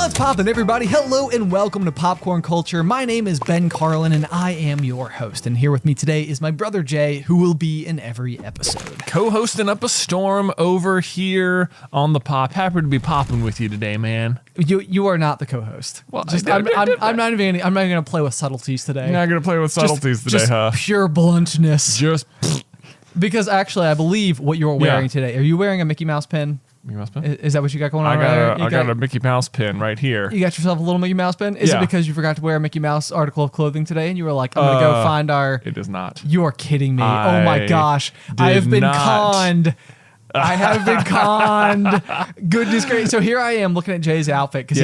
What's poppin', everybody? Hello and welcome to Popcorn Culture. My name is Ben Carlin and I am your host. And here with me today is my brother Jay, who will be in every episode. Co-hosting up a storm over here on the pop. Happy to be popping with you today, man. You are not the co-host. Well, I'm not even gonna play with subtleties today. You're not gonna play with subtleties today, just huh? Pure bluntness. Just Because actually, I believe what you're wearing today. Are you wearing a Mickey Mouse pin? Mickey Mouse pin? Is that what you got going on? I got a Mickey Mouse pin right here. You got yourself a little Mickey Mouse pin? Is it because you forgot to wear a Mickey Mouse article of clothing today and you were like, I'm going to go find our... It is not. You are kidding me. Oh my gosh. I have been conned. I have been conned. Goodness gracious. So here I am looking at Jay's outfit because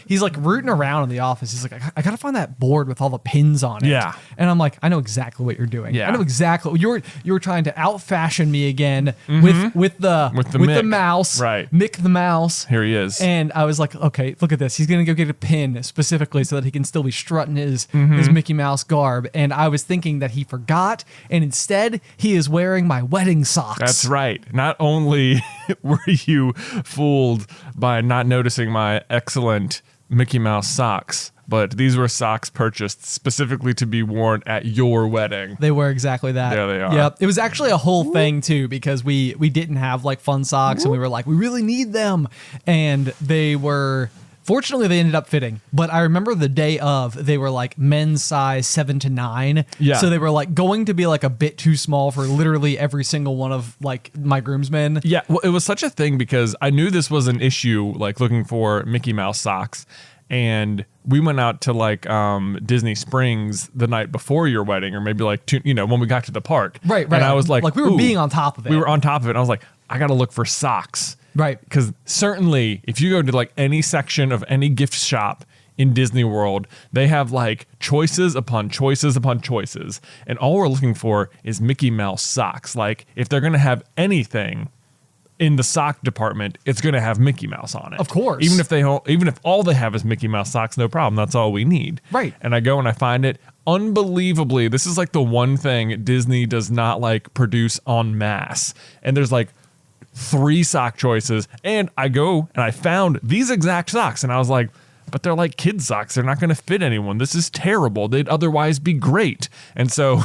he's like rooting around in the office. He's like, I gotta find that board with all the pins on it. Yeah. And I'm like, I know exactly what you're doing. Yeah. I know exactly. You were trying to out fashion me again with the mouse. Right. Mick the mouse. Here he is. And I was like, okay, look at this. He's gonna go get a pin specifically so that he can still be strutting his Mickey Mouse garb. And I was thinking that he forgot, and instead he is wearing my wedding socks. That's right. Not only were you fooled by not noticing my excellent Mickey Mouse socks, but these were socks purchased specifically to be worn at your wedding. They were exactly that. There they are. Yep. It was actually a whole thing too, because we didn't have like fun socks and we were like, we really need them. And fortunately, they ended up fitting. But I remember the day of, they were like men's size 7 to 9. Yeah. So they were like going to be like a bit too small for literally every single one of like my groomsmen. Yeah, well, it was such a thing because I knew this was an issue, like looking for Mickey Mouse socks. And we went out to like Disney Springs the night before your wedding, or maybe like when we got to the park. Right. And I was like, we were being on top of it. We were on top of it. And I was like, I got to look for socks. Right. Because certainly if you go to like any section of any gift shop in Disney World, they have like choices upon choices upon choices. And all we're looking for is Mickey Mouse socks. Like if they're going to have anything in the sock department, it's going to have Mickey Mouse on it. Of course. Even if all they have is Mickey Mouse socks, no problem. That's all we need. Right. And I go and I find it. Unbelievably, this is like the one thing Disney does not like produce en masse. And there's like 3 sock choices, and I go and I found these exact socks, and I was like, but they're like kid socks. They're not going to fit anyone. This is terrible. They'd otherwise be great. And so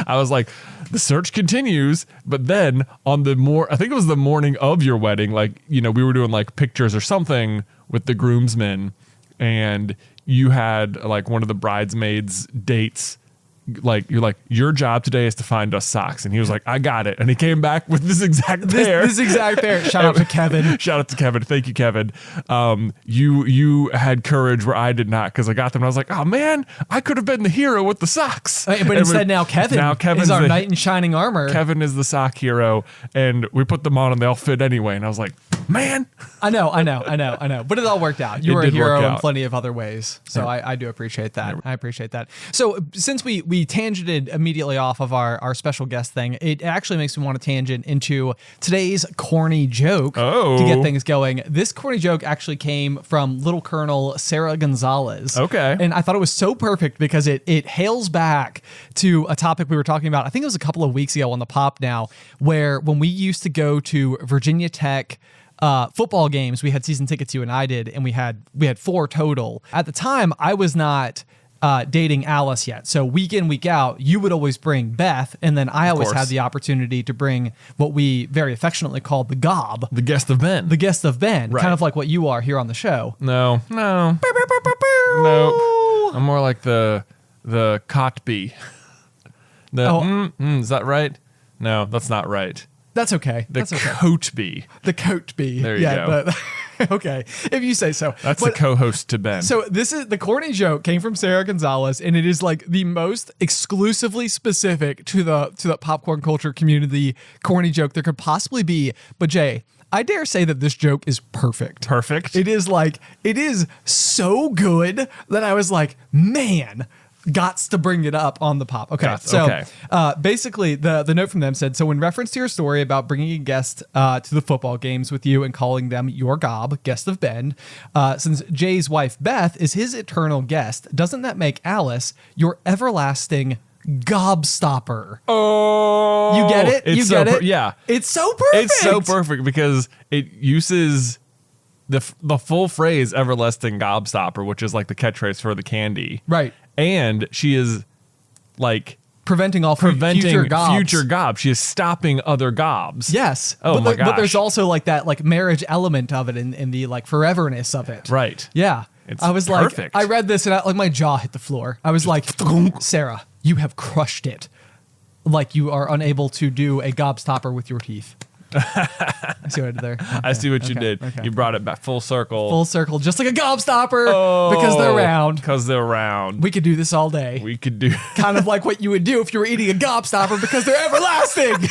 I was like, the search continues. But then I think it was the morning of your wedding, like, we were doing like pictures or something with the groomsmen, and you had like one of the bridesmaids' dates. Like you're like, your job today is to find us socks, and he was like, I got it, and he came back with this exact pair. This exact pair. Shout out to Kevin. Shout out to Kevin. Thank you, Kevin. You had courage where I did not, because I got them and I was like, oh man, I could have been the hero with the socks. But instead now Kevin is our knight in shining armor. Kevin is the sock hero, and we put them on and they all fit anyway. And I was like, man. I know. But it all worked out. You were a hero in plenty of other ways. So I do appreciate that. I appreciate that. So since we tangented immediately off of our special guest thing, it actually makes me want to tangent into today's corny joke to get things going. This corny joke actually came from Little Colonel Sarah Gonzalez. Okay. And I thought it was so perfect because it hails back to a topic we were talking about. I think it was a couple of weeks ago on the Pop Now, where when we used to go to Virginia Tech football games, we had season tickets, you and I did, and we had 4 total. At the time, I was not dating Alice yet. So week in, week out, you would always bring Beth, and then I always had the opportunity to bring what we very affectionately called the Gob. The guest of Ben. The guest of Ben. Right. Kind of like what you are here on the show. No. Nope. I'm more like the cot bee. Is that right? No, that's not right. That's okay. That's okay. Coat bee. The coat bee. There you go. But okay, if you say so. That's the co-host to Ben. So this is the corny joke came from Sarah Gonzalez, and it is like the most exclusively specific to the popcorn culture community corny joke there could possibly be. But Jay, I dare say that this joke is perfect. Perfect. It is so good that I was like, man, gots to bring it up on the pop. Okay, basically the note from them said, so in reference to your story about bringing a guest to the football games with you and calling them your gob, guest of Ben, since Jay's wife Beth is his eternal guest, doesn't that make Alice your everlasting gobstopper? Oh, you get it? You get it? Yeah. It's so perfect. It's so perfect because it uses the full phrase everlasting gobstopper, which is like the catchphrase for the candy. Right. And she is like preventing future gobs. She is stopping other gobs. Yes. Oh my gosh. But there's also like that like marriage element of it in the like foreverness of it. Right. Yeah. It's I was perfect. like, I read this and like my jaw hit the floor. I was like, Sarah, you have crushed it. Like you are unable to do a gobstopper with your teeth. I see what I did there. Okay. I see what you did. Okay. You brought it back full circle. Full circle, just like a gobstopper because they're round. Because they're round. We could do this all day. We could do kind of like what you would do if you were eating a gobstopper because they're everlasting.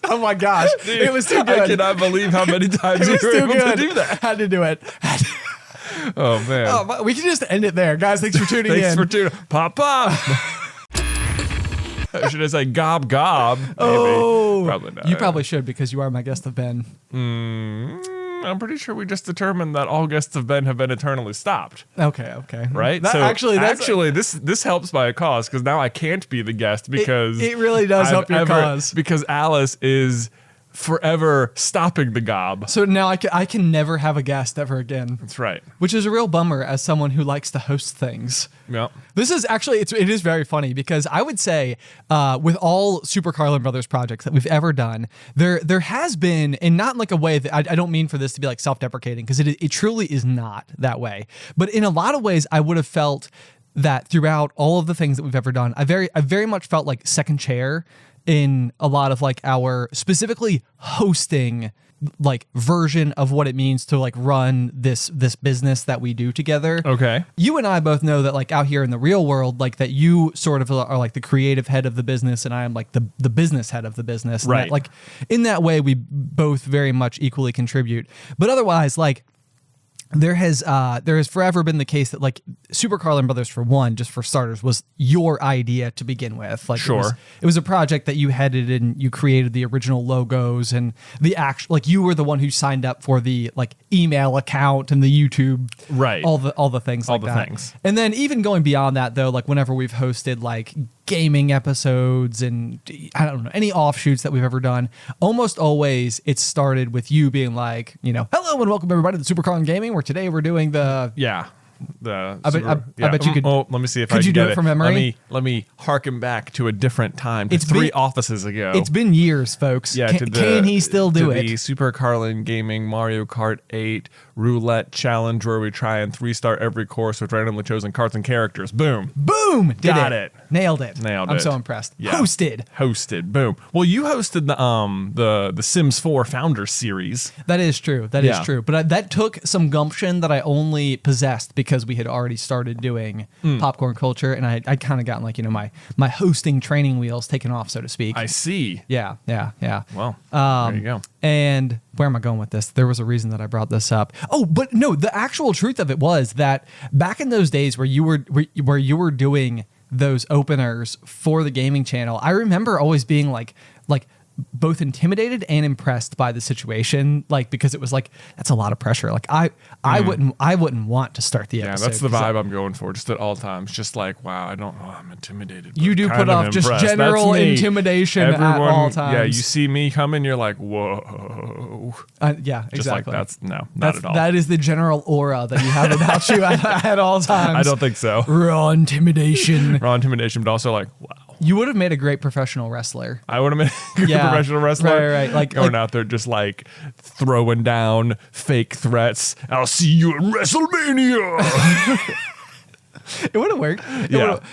Oh my gosh. Dude, it was too good. I cannot believe how many times you were able to do that. Had to do it. Oh, man. Oh, we can just end it there. Guys, thanks for tuning in. Thanks for tuning in. Pop, pop. Should I say gob, gob? Maybe. Oh. Probably not. You probably should because you are my guest of Ben. I'm pretty sure we just determined that all guests of Ben have been eternally stopped. Okay. Right? This helps my cause because now I can't be the guest because it really does help your cause. Because Alice is forever stopping the gob. So now I can never have a guest ever again. That's right. Which is a real bummer as someone who likes to host things. Yeah. This is actually, it is very funny because I would say with all Super Carlin Brothers projects that we've ever done, there has been, and not in like a way that I don't mean for this to be like self-deprecating because it truly is not that way. But in a lot of ways, I would have felt that throughout all of the things that we've ever done, I very much felt like second chair in a lot of like our specifically hosting like version of what it means to like run this business that we do together. Okay. You and I both know that like out here in the real world, like that you sort of are like the creative head of the business and I am like the business head of the business. Right. That, like in that way, we both very much equally contribute. But otherwise, like there has forever been the case that like Super Carlin Brothers, for one, just for starters, was your idea to begin with. Like sure. It was a project that you headed and you created the original logos and the actual, like you were the one who signed up for the like email account and the YouTube, right? All the things like that. All the things. And then even going beyond that though, like whenever we've hosted like gaming episodes and I don't know, any offshoots that we've ever done, almost always it started with you being like, you know, hello and welcome everybody to Super Carlin Gaming, where today we're doing the I bet you could. Oh, let me see if I could can you do get it from memory? Let me harken back to a different time. To It's three been- offices ago. It's been years, folks. Yeah, Can he still do The it? Super Carlin Gaming Mario Kart 8 Roulette Challenge, where we try and 3-star every course with randomly chosen cards and characters. Boom. Boom! Did Got it. Nailed it. Nailed I'm it. so impressed. Yeah. Hosted. Boom. Well, you hosted the Sims 4 Founders series. That is true. That is Yeah. true. But that took some gumption that I only possessed because we had already started doing popcorn culture, and I'd kind of gotten like, you know, my hosting training wheels taken off, so to speak. I see. Yeah. Well, there you go. And where am I going with this? There was a reason that I brought this up. Oh, but no, the actual truth of it was that back in those days where you were doing those openers for the gaming channel, I remember always being like both intimidated and impressed by the situation, like because it was like that's a lot of pressure. Like I wouldn't want to start the episode. Yeah, that's the vibe I'm going for, just at all times. Just like, wow, I'm intimidated. You do put off just impressed. general intimidation at all times. Yeah, you see me coming, you're like, whoa. Yeah, exactly. Just like that's not at all. That is the general aura that you have about you at all times. I don't think so. Raw intimidation. Raw intimidation, but also like, wow. You would have made a great professional wrestler. I would have made a good professional wrestler. Right. Like going out there just like throwing down fake threats. I'll see you at WrestleMania. It would have worked.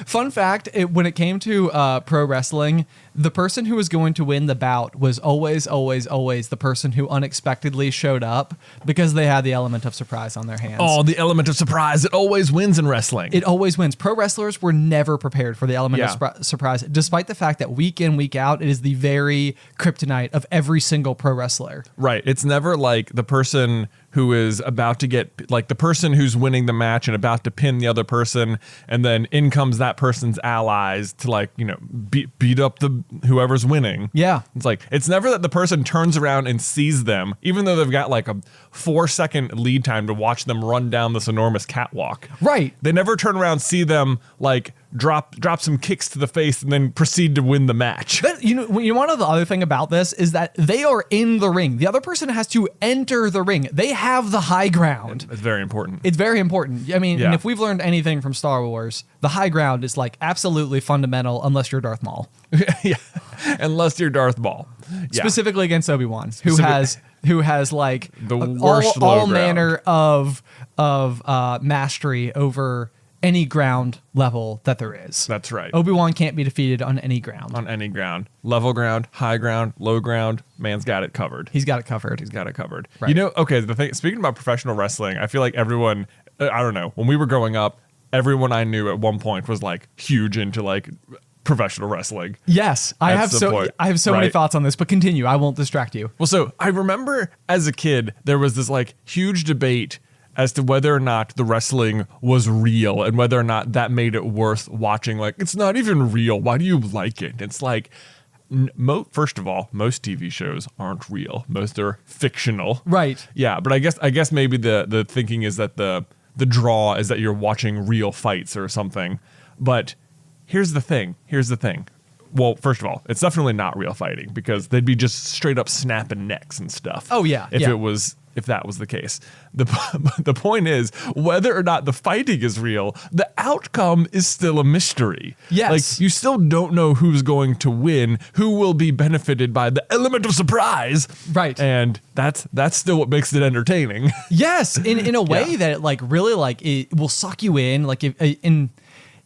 Fun fact, when it came to pro wrestling, the person who was going to win the bout was always the person who unexpectedly showed up because they had the element of surprise on their hands. Oh, the element of surprise. It always wins in wrestling. It always wins. Pro wrestlers were never prepared for the element of surprise, despite the fact that week in, week out, it is the very kryptonite of every single pro wrestler. Right. It's never like the person who is about to get, like the person who's winning the match and about to pin the other person, and then in comes that person's allies to like, you know, beat up the whoever's winning. Yeah. It's like, it's never that the person turns around and sees them, even though they've got like a 4-second lead time to watch them run down this enormous catwalk. Right. They never turn around, see them like drop some kicks to the face and then proceed to win the match. You know the other thing about this is that they are in the ring. The other person has to enter the ring. They have the high ground. It's very important. It's very important. I mean, Yeah. and if we've learned anything from Star Wars, the high ground is like absolutely fundamental unless you're Darth Maul. Yeah, unless you're Darth Maul. Yeah. Specifically against Obi-Wan, who has like The worst low all ground. manner of mastery over any ground level that there is. That's right. Obi-Wan can't be defeated on any ground. On any ground. Level ground, high ground, low ground, man's got it covered. He's got it covered. He's got it covered. Right. You know, okay, the thing, speaking about professional wrestling, I feel like everyone, I don't know, when we were growing up, everyone I knew at one point was like huge into like professional wrestling. Yes, I have That's the point, I have so many right? thoughts on this, but continue. I won't distract you. Well, so I remember as a kid, there was this like huge debate as to whether or not the wrestling was real and whether or not that made it worth watching. Like, it's not even real. Why do you like it? It's like, first of all, most TV shows aren't real. Most are fictional. Right. Yeah, but I guess maybe the thinking is that the draw is that you're watching real fights or something. But here's the thing. Well, first of all, it's definitely not real fighting because they'd be just straight up snapping necks and stuff. Oh, yeah, If yeah. if that was the case. The point is, whether or not the fighting is real, the outcome is still a mystery. Yes. Like, you still don't know who's going to win, who will be benefited by the element of surprise. Right. And that's still what makes it entertaining. Yes, in a way Yeah. that it like really like it will suck you in. Like in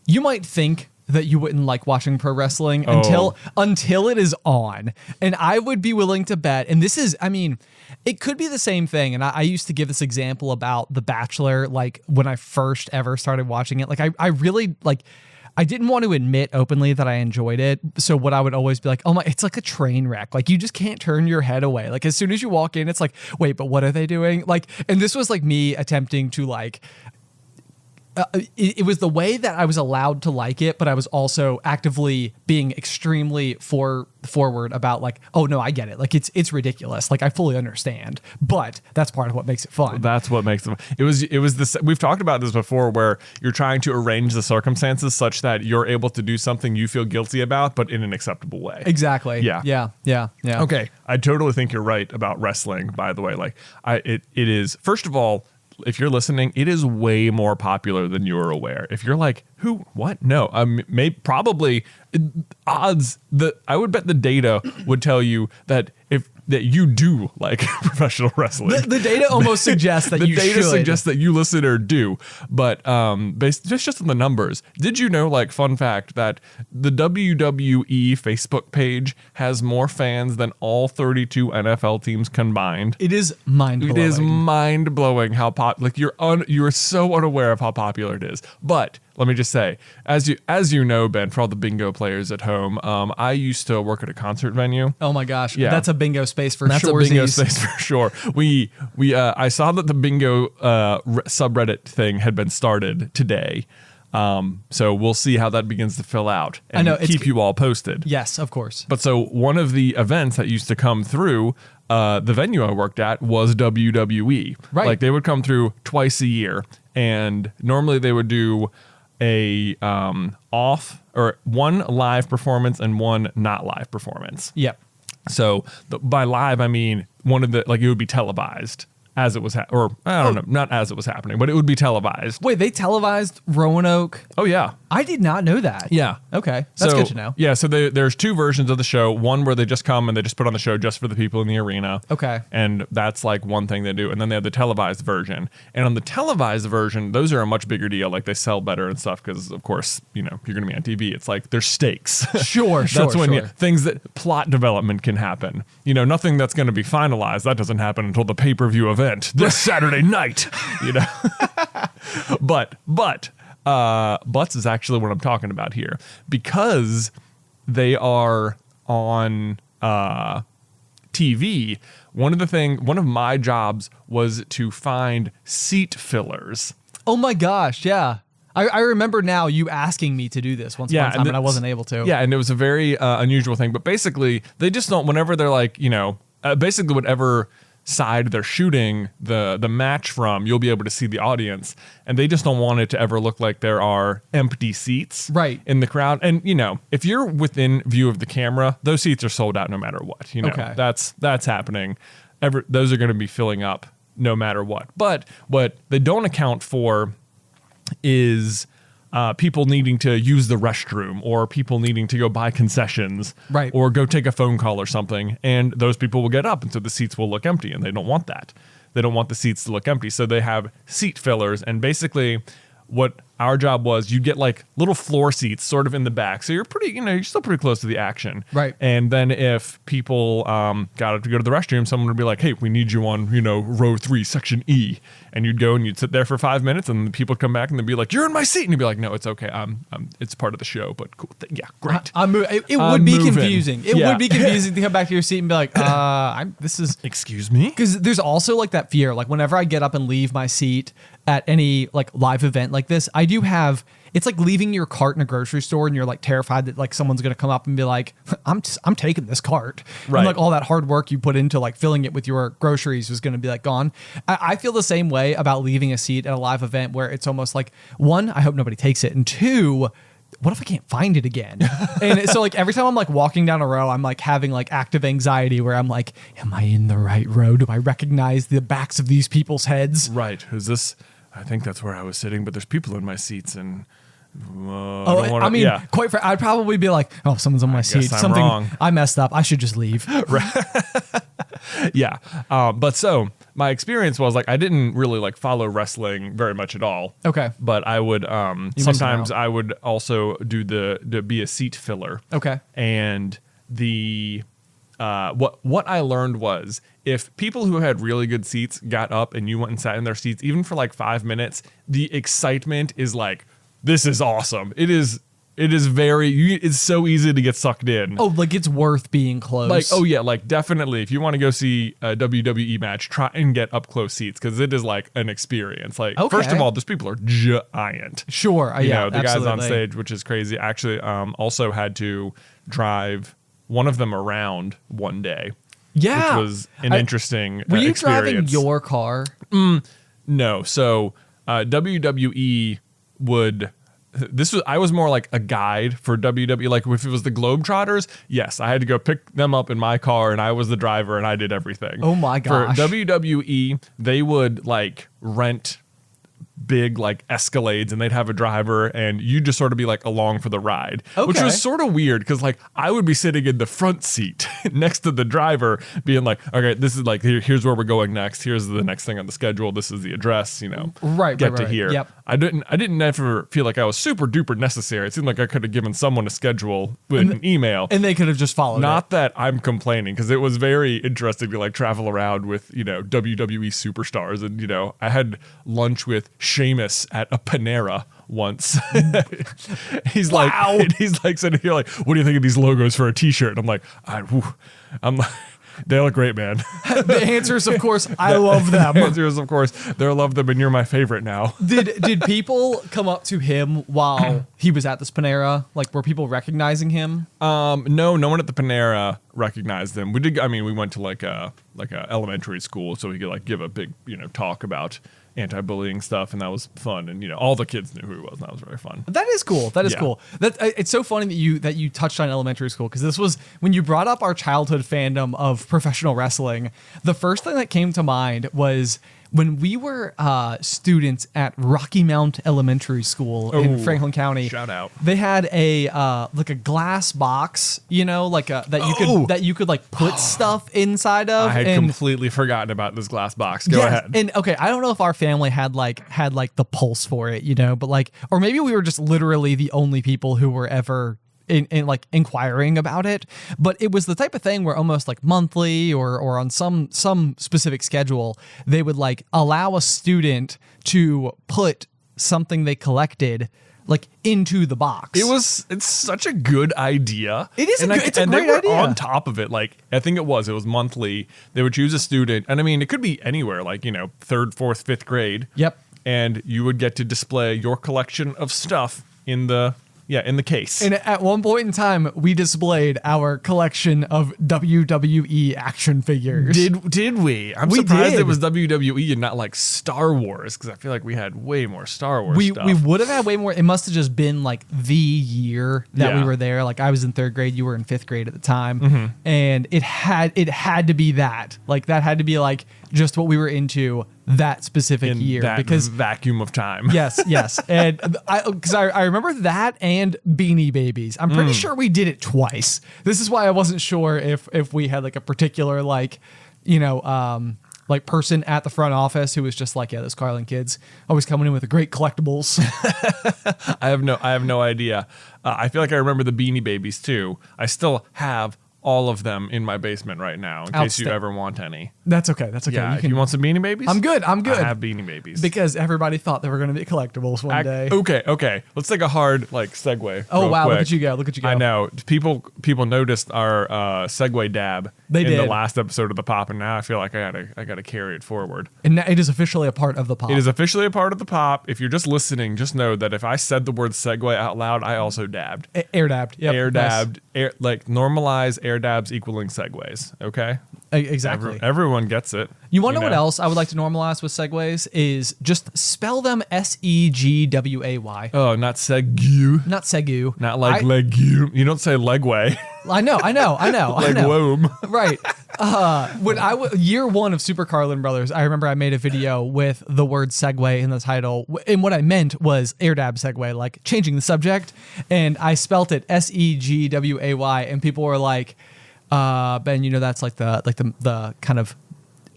you might think that you wouldn't like watching pro wrestling until it is on. And I would be willing to bet, and this is, I mean, it could be the same thing. And I used to give this example about The Bachelor, like when I first ever started watching it. Like I really like, I didn't want to admit openly that I enjoyed it. So what I would always be like, oh my, it's like a train wreck. Like you just can't turn your head away. Like as soon as you walk in, it's like, wait, but what are they doing? Like, and this was like me attempting to like, it was the way that I was allowed to like it, but I was also actively being extremely forward about like, oh no, I get it. Like it's ridiculous. Like I fully understand, but that's part of what makes it fun. That's what makes them. It was this. We've talked about this before, where you're trying to arrange the circumstances such that you're able to do something you feel guilty about, but in an acceptable way. Exactly. Yeah. Yeah. Okay, I totally think you're right about wrestling. By the way, like it is. First of all, if you're listening, it is way more popular than you're aware. If you're like, who, what? No, probably odds that I would bet the data would tell you that that you do like professional wrestling. The data almost suggests that you should. The data suggests that you listener do, but based just on the numbers. Did you know, like, fun fact, that the WWE Facebook page has more fans than all 32 NFL teams combined? It is mind-blowing. It is mind-blowing how you're so unaware of how popular it is. But let me just say, as you know, Ben, for all the bingo players at home, I used to work at a concert venue. Oh my gosh. Yeah. That's a bingo space for That's sure. a bingo space for sure. I saw that the bingo subreddit thing had been started today. So we'll see how that begins to fill out and keep you all posted. Yes, of course. But so one of the events that used to come through the venue I worked at was WWE. Right. Like they would come through twice a year, and normally they would do a one live performance and one not live performance. Yep. So by live, I mean one of the, like, it would be televised as it was, or I don't know, not as it was happening, but it would be televised. Wait, they televised Roanoke? Oh yeah. I did not know that. Yeah. Okay. That's good to know. Yeah. So there's two versions of the show. One where they just come and they just put on the show just for the people in the arena. Okay. And that's like one thing they do. And then they have the televised version. And on the televised version, those are a much bigger deal. Like they sell better and stuff because, of course, you know, you're going to be on TV. It's like there's stakes. Sure. That's when things that plot development can happen. You know, nothing that's going to be finalized. That doesn't happen until the pay-per-view event this Saturday night. You know, butts is actually what I'm talking about here because they are on TV. One of my jobs was to find seat fillers. Oh my gosh. Yeah. I remember now you asking me to do this one time and I wasn't able to. Yeah. And it was a very unusual thing, but basically they just don't, whenever they're like, you know, basically whatever side they're shooting the match from, you'll be able to see the audience, and they just don't want it to ever look like there are empty seats in the crowd. And if you're within view of the camera, those seats are sold out no matter what. That's happening. Those are going to be filling up no matter what. But what they don't account for is people needing to use the restroom, or people needing to go buy concessions, or go take a phone call or something, and those people will get up, and so the seats will look empty, and they don't want that. They don't want the seats to look empty, so they have seat fillers, and basically what our job was, you get like little floor seats sort of in the back, so you're pretty, you're still pretty close to the action. And then if people got to go to the restroom, someone would be like, hey, we need you on, row 3, section E. And you'd go and you'd sit there for 5 minutes, and the people come back and they'd be like, you're in my seat. And you'd be like, no, it's okay. It's part of the show, but cool. Yeah, great. It would be confusing. It would be confusing to come back to your seat and be like, excuse me? Because there's also like that fear. Like whenever I get up and leave my seat at any like live event like this, I do have, it's like leaving your cart in a grocery store and you're like terrified that like someone's going to come up and be like, I'm taking this cart. And like all that hard work you put into like filling it with your groceries was going to be like gone. I feel the same way about leaving a seat at a live event, where it's almost like, one, I hope nobody takes it. And two, what if I can't find it again? And so like every time I'm like walking down a row, I'm like having like active anxiety where I'm like, am I in the right row? Do I recognize the backs of these people's heads? Right. Who's this? I think that's where I was sitting, but there's people in my seats, and quite I'd probably be like, oh, someone's on my seat. Something wrong. I messed up. I should just leave. Yeah. But so my experience was like, I didn't really like follow wrestling very much at all. Okay. But I would, sometimes I would also do to be a seat filler. Okay. And what I learned was, if people who had really good seats got up and you went and sat in their seats, even for like 5 minutes, the excitement is like, this is awesome. It is it's so easy to get sucked in. Oh, like it's worth being close. Like, oh yeah, like definitely. If you want to go see a WWE match, try and get up close seats, because it is like an experience. Like, first of all, those people are giant. Sure. The guys on stage, which is crazy. Actually, also had to drive one of them around one day. Yeah. Which was an interesting Were you experience. driving your car? No. So WWE would... I was more like a guide for WWE. Like if it was the Globetrotters, yes, I had to go pick them up in my car, and I was the driver and I did everything. Oh my gosh. For WWE, they would like rent big like Escalades, and they'd have a driver, and you'd just sort of be like along for the ride, which was sort of weird, because like I would be sitting in the front seat next to the driver being like, okay, this is like, here's where we're going next, here's the next thing on the schedule, this is the address, get to here. Yep. I didn't ever feel like I was super duper necessary. It seemed like I could have given someone a schedule with an email, and they could have just followed Not that I'm complaining, because it was very interesting to like travel around with WWE superstars, and I had lunch with Sheamus at a Panera once. He's like sitting here like, what do you think of these logos for a t-shirt? And I'm like, they look great, man. The answer is, of course, I love them. The answer is, of course, they love them, and you're my favorite now. Did people come up to him while he was at this Panera? Like, were people recognizing him? No one at the Panera recognized him. We went to like a elementary school, so we could like give a big talk about anti-bullying stuff, and that was fun, and all the kids knew who he was, and that was very fun. That is cool. That is cool. It's so funny that you touched on elementary school, because this was when you brought up our childhood fandom of professional wrestling. The first thing that came to mind was when we were students at Rocky Mount Elementary School in Franklin County. Shout out. They had a like a glass box, that you could like put stuff inside of. I had completely forgotten about this glass box. Go ahead. And okay, I don't know if our family had like the pulse for it, but like, or maybe we were just literally the only people who were ever in like inquiring about it, but it was the type of thing where almost like monthly or on some specific schedule, they would like allow a student to put something they collected like into the box. It's such a good idea. It is it's a great idea. idea. On top of it, like I think it was monthly. They would choose a student, and I mean it could be anywhere, like 3rd, 4th, 5th grade. Yep. And you would get to display your collection of stuff in the Yeah, in the case. And at one point in time, we displayed our collection of WWE action figures. Did we? I'm We surprised did. it was WWE and not like Star Wars, because I feel like we had way more Star Wars stuff. We would have had way more. It must have just been like the year that we Yeah. were there. Like I was in 3rd grade, you were in 5th grade at the time, Mm-hmm. and it had to be that. Like that had to be like just what we were into that specific in year that because. vacuum of time. Yes, and because I remember that and Beanie Babies. I'm pretty sure we did it twice. This is why I wasn't sure if we had like a particular like, like person at the front office who was just like, yeah, those Carlin kids always coming in with the great collectibles. I have no idea. I feel like I remember the Beanie Babies too. I still have all of them in my basement right now in case you ever want any. That's okay. Yeah, if you want some Beanie Babies? I'm good. I have Beanie Babies. Because everybody thought they were going to be collectibles one day. Okay. Let's take a hard like segue. Oh real wow! quick. Look at you go! Look at you go! I know. People noticed our segue dab They in did. the last episode of the pop, and now I feel like I gotta carry it forward. And now it is officially a part of the pop. It is officially a part of the pop. If you're just listening, just know that if I said the word segue out loud, I also dabbed. Air dabbed. Yep, Air nice. dabbed. Like normalize air dabs equaling segues. Okay. Exactly. Everyone gets it. You want to know what else I would like to normalize with segues is just spell them Segway. Oh, not segu. Not segu. Not like I, legume. You don't say legway. I know. Legwome. Right. When year 1 of Super Carlin Brothers, I remember I made a video with the word segue in the title. And what I meant was air dab segue, like changing the subject. And I spelt it Segway. And people were like, Ben, that's like the kind of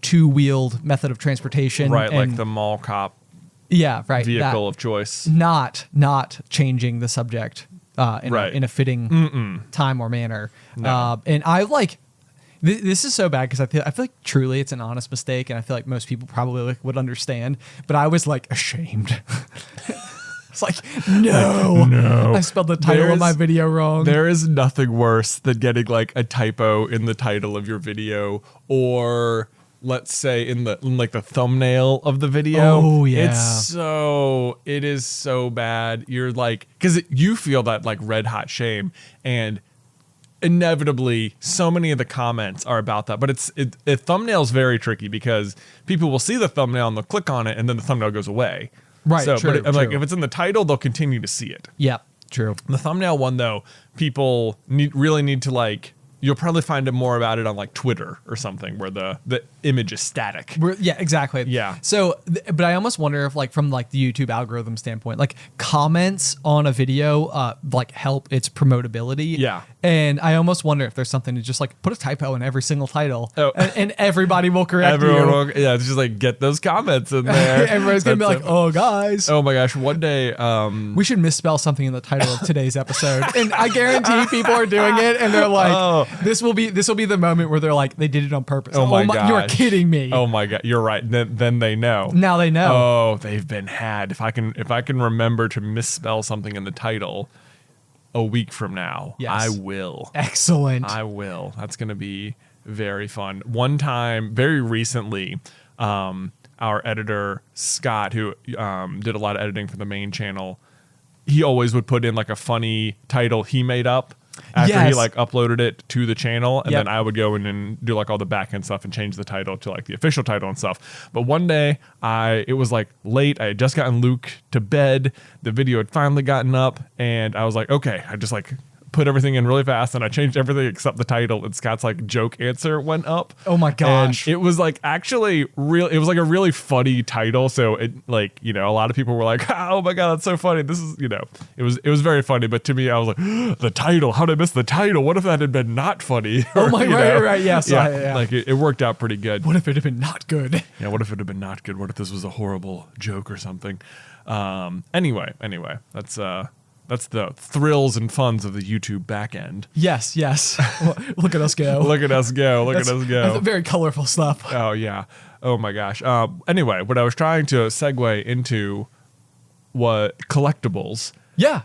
2-wheeled method of transportation. Right, and like the mall cop yeah, right, vehicle of choice. Not changing the subject in a fitting time or manner. No. And I like this is so bad because I feel like truly it's an honest mistake, and I feel like most people probably would understand. But I was like ashamed. It's like no, I spelled the title of my video wrong. There is nothing worse than getting like a typo in the title of your video, or let's say in like the thumbnail of the video. Oh yeah, it is so bad. You're like, because you feel that like red hot shame, and inevitably so many of the comments are about that. But thumbnail is very tricky because people will see the thumbnail and they'll click on it, and then the thumbnail goes away. Right, So, true, but like true. if it's in the title, they'll continue to see it. Yeah, true. The thumbnail one though, people really need to like. You'll probably find more about it on like Twitter or something where the image is static. Yeah, exactly. Yeah. So, but I almost wonder if like from like the YouTube algorithm standpoint, like comments on a video like help its promotability. Yeah. And I almost wonder if there's something to just like put a typo in every single title, Oh. and everybody will correct you. It's just like get those comments in there. Everybody's gonna be like, "Oh, guys, oh my gosh!" One day, we should misspell something in the title of today's episode," and I guarantee people are doing it, and they're like, Oh. "This will be the moment where they're like, they did it on purpose." Oh my gosh. You're kidding me. Oh my god, you're right. Then they know. Now they know. Oh, they've been had. If I can remember to misspell something in the title a week from now, Yes. I will. Excellent. I will. That's going to be very fun. One time, very recently, our editor, Scott, who did a lot of editing for the main channel, he always would put in like a funny title he made up after he Yes. like uploaded it to the channel, and Yep. then I would go in and do like all the back end stuff and change the title to like the official title and stuff. But one day it was like late. I had just gotten Luke to bed. The video had finally gotten up, and I was like, okay, I just like put everything in really fast, and I changed everything except the title, and Scott's like joke answer went up. Oh my gosh. And it was like actually real. It was like a really funny title. So it like, a lot of people were like, oh my God, that's so funny. This is, it was very funny. But to me, I was like, the title, how did I miss the title? What if that had been not funny? Oh my, right. Yes. Yeah. Like it worked out pretty good. What if it had been not good? Yeah. What if it had been not good? What if this was a horrible joke or something? Anyway, that's the thrills and funs of the YouTube back end. Yes. Look at us go. Look at us go. That's very colorful stuff. Oh, yeah. Oh, my gosh. Anyway, what I was trying to segue into was collectibles. Yeah.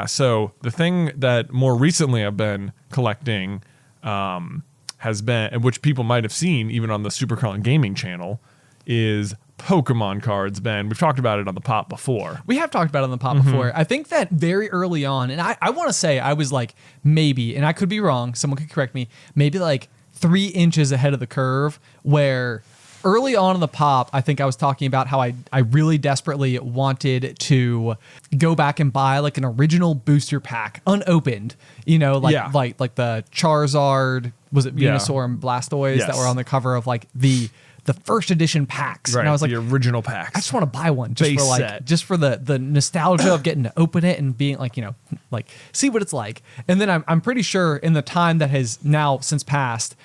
So the thing that more recently I've been collecting has been, and which people might have seen even on the Super Carlin Gaming channel, is Pokemon cards, Ben. We've talked about it on the pop before. We have talked about it on the pod before. I think that very early on, and I want to say I was like maybe, and I could be wrong, someone could correct me, maybe like 3 inches ahead of the curve, where early on in the pop, I think I was talking about how I really desperately wanted to go back and buy like an original booster pack, unopened, like the Charizard, was it Venusaur and Blastoise that were on the cover of like the first edition packs. Right, and I was like, the original packs. I just want to buy one just Base for like set. just for the nostalgia of getting to open it and being like, like see what it's like. And then I'm pretty sure in the time that has now since passed,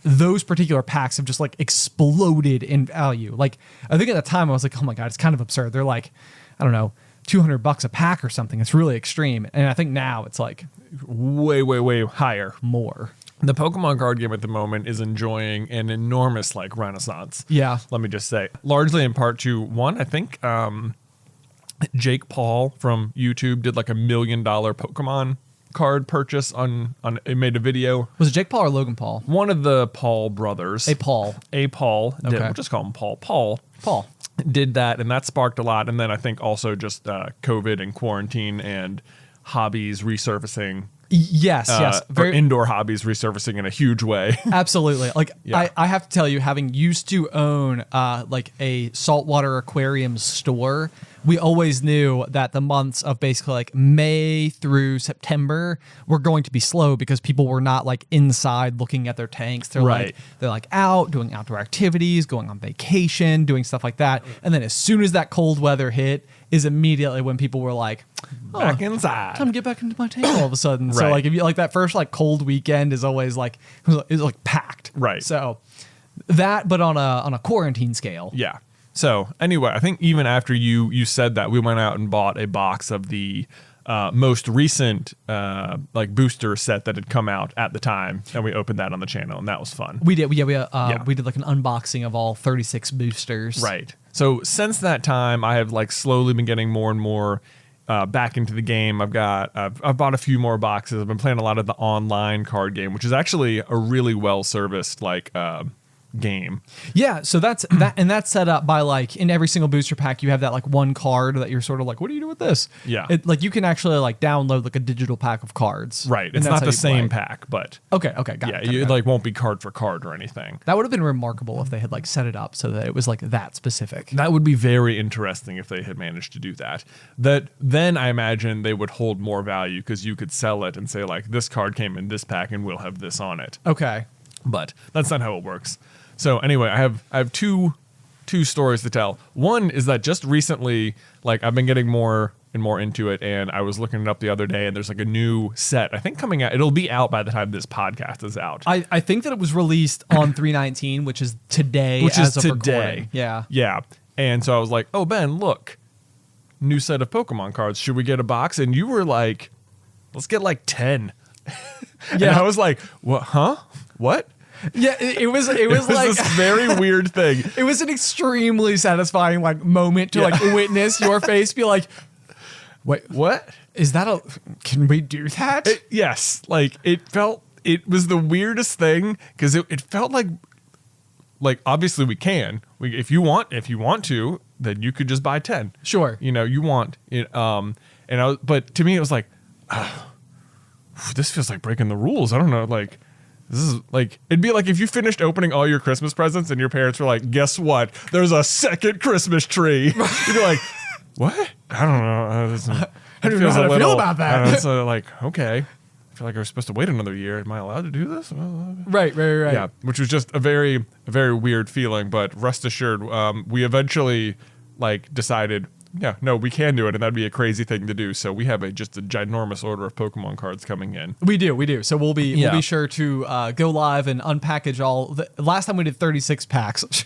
those particular packs have just like exploded in value. Like I think at the time I was like, oh my God, it's kind of absurd. They're like, I don't know, $200 a pack or something. It's really extreme. And I think now it's like way higher. more. The Pokemon card game at the moment is enjoying an enormous like renaissance. Yeah. Let me just say, largely in part to one, I think Jake Paul from YouTube did like $1 million Pokemon card purchase on it made a video. Was it Jake Paul or Logan Paul? One of the Paul brothers. Paul Did, Okay. we'll just call him Paul. Paul did that, and that sparked a lot. And then I think also just COVID and quarantine and hobbies resurfacing. Yes. Or indoor hobbies resurfacing in a huge way. Absolutely. Like Yeah. I have to tell you, having used to own like a saltwater aquarium store, we always knew that the months of basically like May through September were going to be slow because people were not like inside looking at their tanks. They're Right. they're like out doing outdoor activities, going on vacation, doing stuff like that. And then as soon as that cold weather hit is immediately when people were like, Back inside. time to get back into my tank all of a sudden. So Right. like if you like that first like cold weekend is always like is like packed. Right. So that, but on a quarantine scale. Yeah. So anyway, I think even after you said that, we went out and bought a box of the most recent like booster set that had come out at the time, and we opened that on the channel, and that was fun. We did. We did like an unboxing of all 36 boosters. Right. So since that time, I have like slowly been getting more and more back into the game. I've bought a few more boxes. I've been playing a lot of the online card game, which is actually a really well serviced like game. Yeah, so that's that's set up by like in every single booster pack you have that like one card that you're sort of like, what do you do with this? Yeah. Like you can actually like download like a digital pack of cards. Right. And It's that's not how the you same play. pack, but Okay, got yeah, it. it like won't be card for card or anything. That would have been remarkable if they had like set it up so that it was like that specific. That would be very interesting if they had managed to do that. That then I imagine they would hold more value because you could sell it and say like, this card came in this pack and we'll have this on it. Okay. But that's not how it works. So anyway, I have two stories to tell. One is that just recently, like I've been getting more and more into it, and I was looking it up the other day, and there's like a new set, I think, coming out. It'll be out by the time this podcast is out. I think that it was released on 3/19, which is today. Which as is of today. recording. Yeah. Yeah. And so I was like, oh, Ben, look, new set of Pokemon cards. Should we get a box? And you were like, let's get like 10. And I was like, what? Huh? What? Yeah, it was It was like this very weird thing. it was an extremely satisfying like moment to like witness your face be like, wait, What? is that a? Can we do that? Yes. Like it was the weirdest thing because it felt like obviously we can. If you want to, then you could just buy 10. Sure. You want it. But to me it was like, oh, this feels like breaking the rules. I don't know. Like, this is like, it'd be like if you finished opening all your Christmas presents and your parents were like, guess what? There's a second Christmas tree. You'd be like, what? I don't know. I don't know how to feel about that. So like, okay. I feel like I was supposed to wait another year. Am I allowed to do this? Right. Yeah, which was just a very weird feeling. But rest assured, we eventually like decided, yeah, no, we can do it, and that'd be a crazy thing to do. So we have just a ginormous order of Pokemon cards coming in. We do. So we'll be sure to go live and unpackage all. Last time we did 36 packs.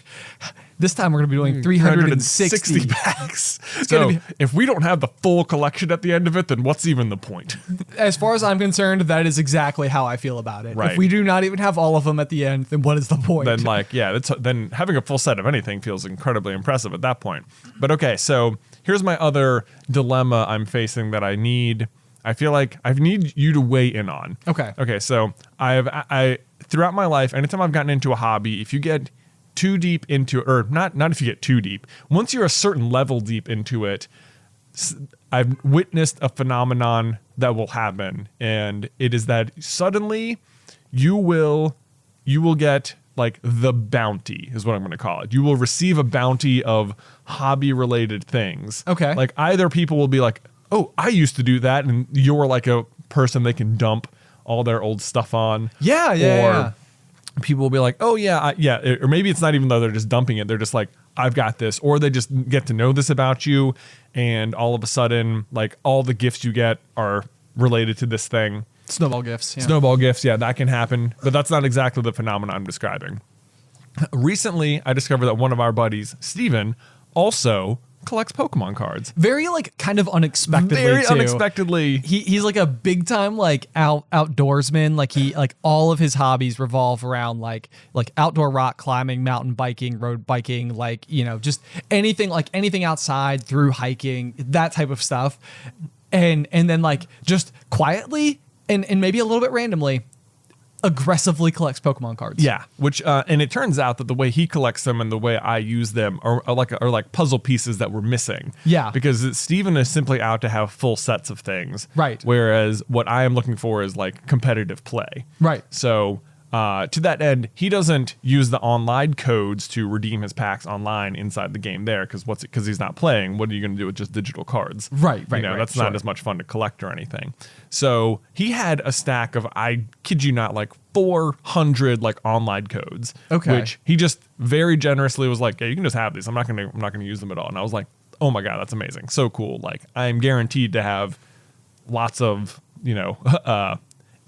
This time we're going to be doing 360 packs. So if we don't have the full collection at the end of it, then what's even the point? As far as I'm concerned, that is exactly how I feel about it. Right. If we do not even have all of them at the end, then what is the point? Then then having a full set of anything feels incredibly impressive at that point. But okay, so here's my other dilemma I'm facing that I feel like I need you to weigh in on. Okay. Okay, so I throughout my life, anytime I've gotten into a hobby, if you get too deep into, or not if you get too deep, once you're a certain level deep into it, I've witnessed a phenomenon that will happen, and it is that suddenly you will get like the bounty is what I'm going to call it. You will receive a bounty of hobby related things. Okay. Like either people will be like, oh, I used to do that, and you're like a person they can dump all their old stuff on. Yeah. People will be like, oh yeah, or maybe it's not even though they're just dumping it. They're just like, I've got this, or they just get to know this about you, and all of a sudden, like all the gifts you get are related to this thing. Snowball gifts. Yeah. Snowball gifts, yeah, that can happen, but that's not exactly the phenomenon I'm describing. Recently, I discovered that one of our buddies, Steven, also collects Pokemon cards. Very like kind of unexpectedly. Very too. unexpectedly. He's like a big time like outdoorsman. Like he like all of his hobbies revolve around like outdoor rock climbing, mountain biking, road biking, like, you know, just anything outside, through hiking, that type of stuff. And then like just quietly and maybe a little bit randomly aggressively collects Pokemon cards. Yeah, which and it turns out that the way he collects them and the way I use them are like puzzle pieces that we're missing. Yeah, because Steven is simply out to have full sets of things. Right. Whereas what I am looking for is like competitive play. Right. So to that end, he doesn't use the online codes to redeem his packs online inside the game there because he's not playing. What are you going to do with just digital cards? Right. You know, that's not as much fun to collect or anything. So he had a stack of, I kid you not, like 400 like online codes. Okay. Which he just very generously was like, yeah, you can just have these. I'm not gonna use them at all. And I was like, oh my God, that's amazing. So cool. Like I'm guaranteed to have lots of, you know,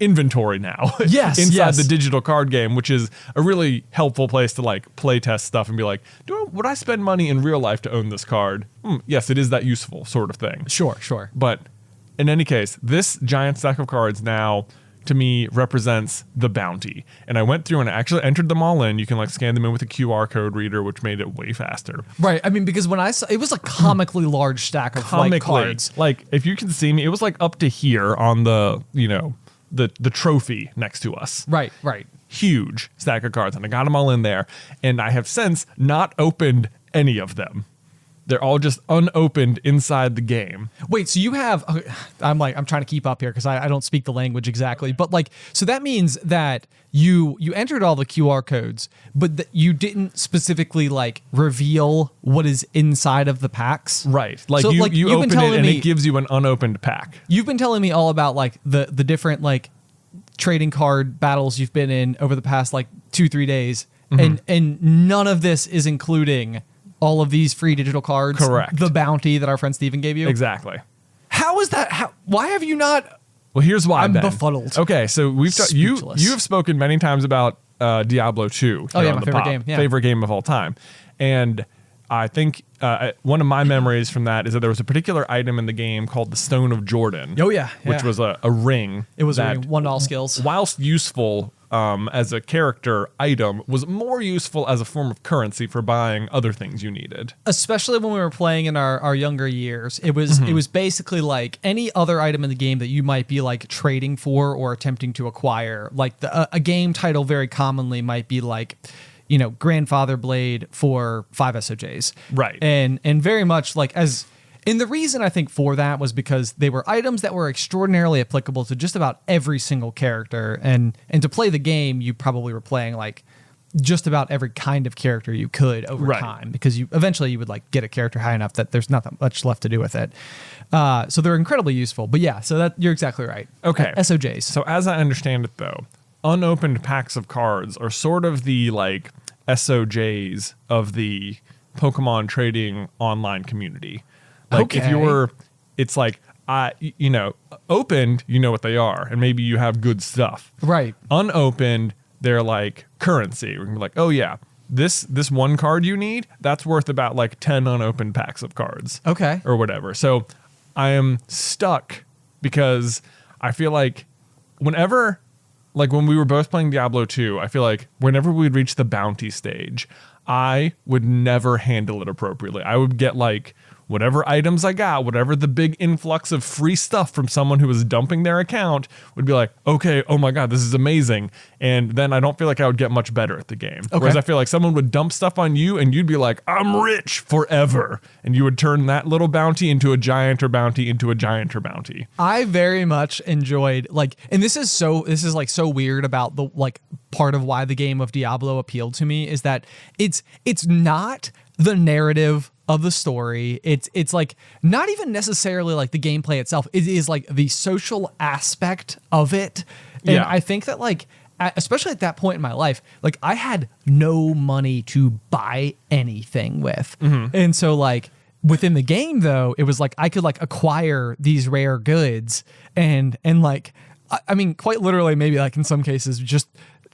inventory now. Yes. Inside the digital card game, which is a really helpful place to like play test stuff and be like, would I spend money in real life to own this card? Yes, it is that useful sort of thing. Sure. But in any case, this giant stack of cards now to me represents the bounty. And I went through and I actually entered them all in. You can like scan them in with a QR code reader, which made it way faster. Right. I mean, because when I saw, it was a comically large stack of like cards. Like if you can see me, it was like up to here on the, you know, the trophy next to us. Right. Huge stack of cards. And I got them all in there. And I have since not opened any of them. They're all just unopened inside the game. Wait, so you have, I'm trying to keep up here because I don't speak the language exactly, but like, so that means that you entered all the QR codes, but you didn't specifically like reveal what is inside of the packs. Right. Like so, you open it and it gives you an unopened pack. You've been telling me all about like the different like trading card battles you've been in over the past like 2-3 days. Mm-hmm. And none of this is including all of these free digital cards. Correct. The bounty that our friend Steven gave you. Exactly. How is that? Why have you not? Well, here's why. I'm Ben. befuddled. Okay, so you have spoken many times about Diablo 2. Oh yeah, my favorite game. Yeah. Favorite game of all time. And I think one of my memories from that is that there was a particular item in the game called the Stone of Jordan. Oh yeah. Which was a ring. It was a ring. One to all skills. Whilst useful as a character item, was more useful as a form of currency for buying other things you needed. Especially when we were playing in our younger years. It was basically like any other item in the game that you might be like trading for or attempting to acquire. Like a game title very commonly might be like, you know, Grandfather Blade for 5 SOJs. Right. And very much like and the reason I think for that was because they were items that were extraordinarily applicable to just about every single character. And to play the game, you probably were playing like just about every kind of character you could over time, because you eventually would like get a character high enough that there's not that much left to do with it. So they're incredibly useful. But yeah, so that you're exactly right. Okay. SOJs. So as I understand it though, unopened packs of cards are sort of the like SOJs of the Pokemon trading online community. Like if it's like, you know, opened, you know what they are, and maybe you have good stuff. Right. Unopened, they're like currency. We're gonna be like, oh yeah, this one card you need, that's worth about like 10 unopened packs of cards. Okay. Or whatever. So I am stuck because I feel like whenever, like when we were both playing Diablo 2, I feel like whenever we'd reach the bounty stage, I would never handle it appropriately. I would get like whatever items I got, whatever the big influx of free stuff from someone who was dumping their account would be like, okay, oh my God, this is amazing. And then I don't feel like I would get much better at the game. Okay. Whereas I feel like someone would dump stuff on you and you'd be like, I'm rich forever. And you would turn that little bounty into a gianter bounty into a gianter bounty. I very much enjoyed and this is like so weird about the like part of why the game of Diablo appealed to me is that it's not the narrative of the story. It's like not even necessarily like the gameplay itself. It is like the social aspect of it. And Yeah. I think that like especially at that point in my life, like I had no money to buy anything with. And so like within the game though, it was like I could like acquire these rare goods and like I mean quite literally maybe like in some cases just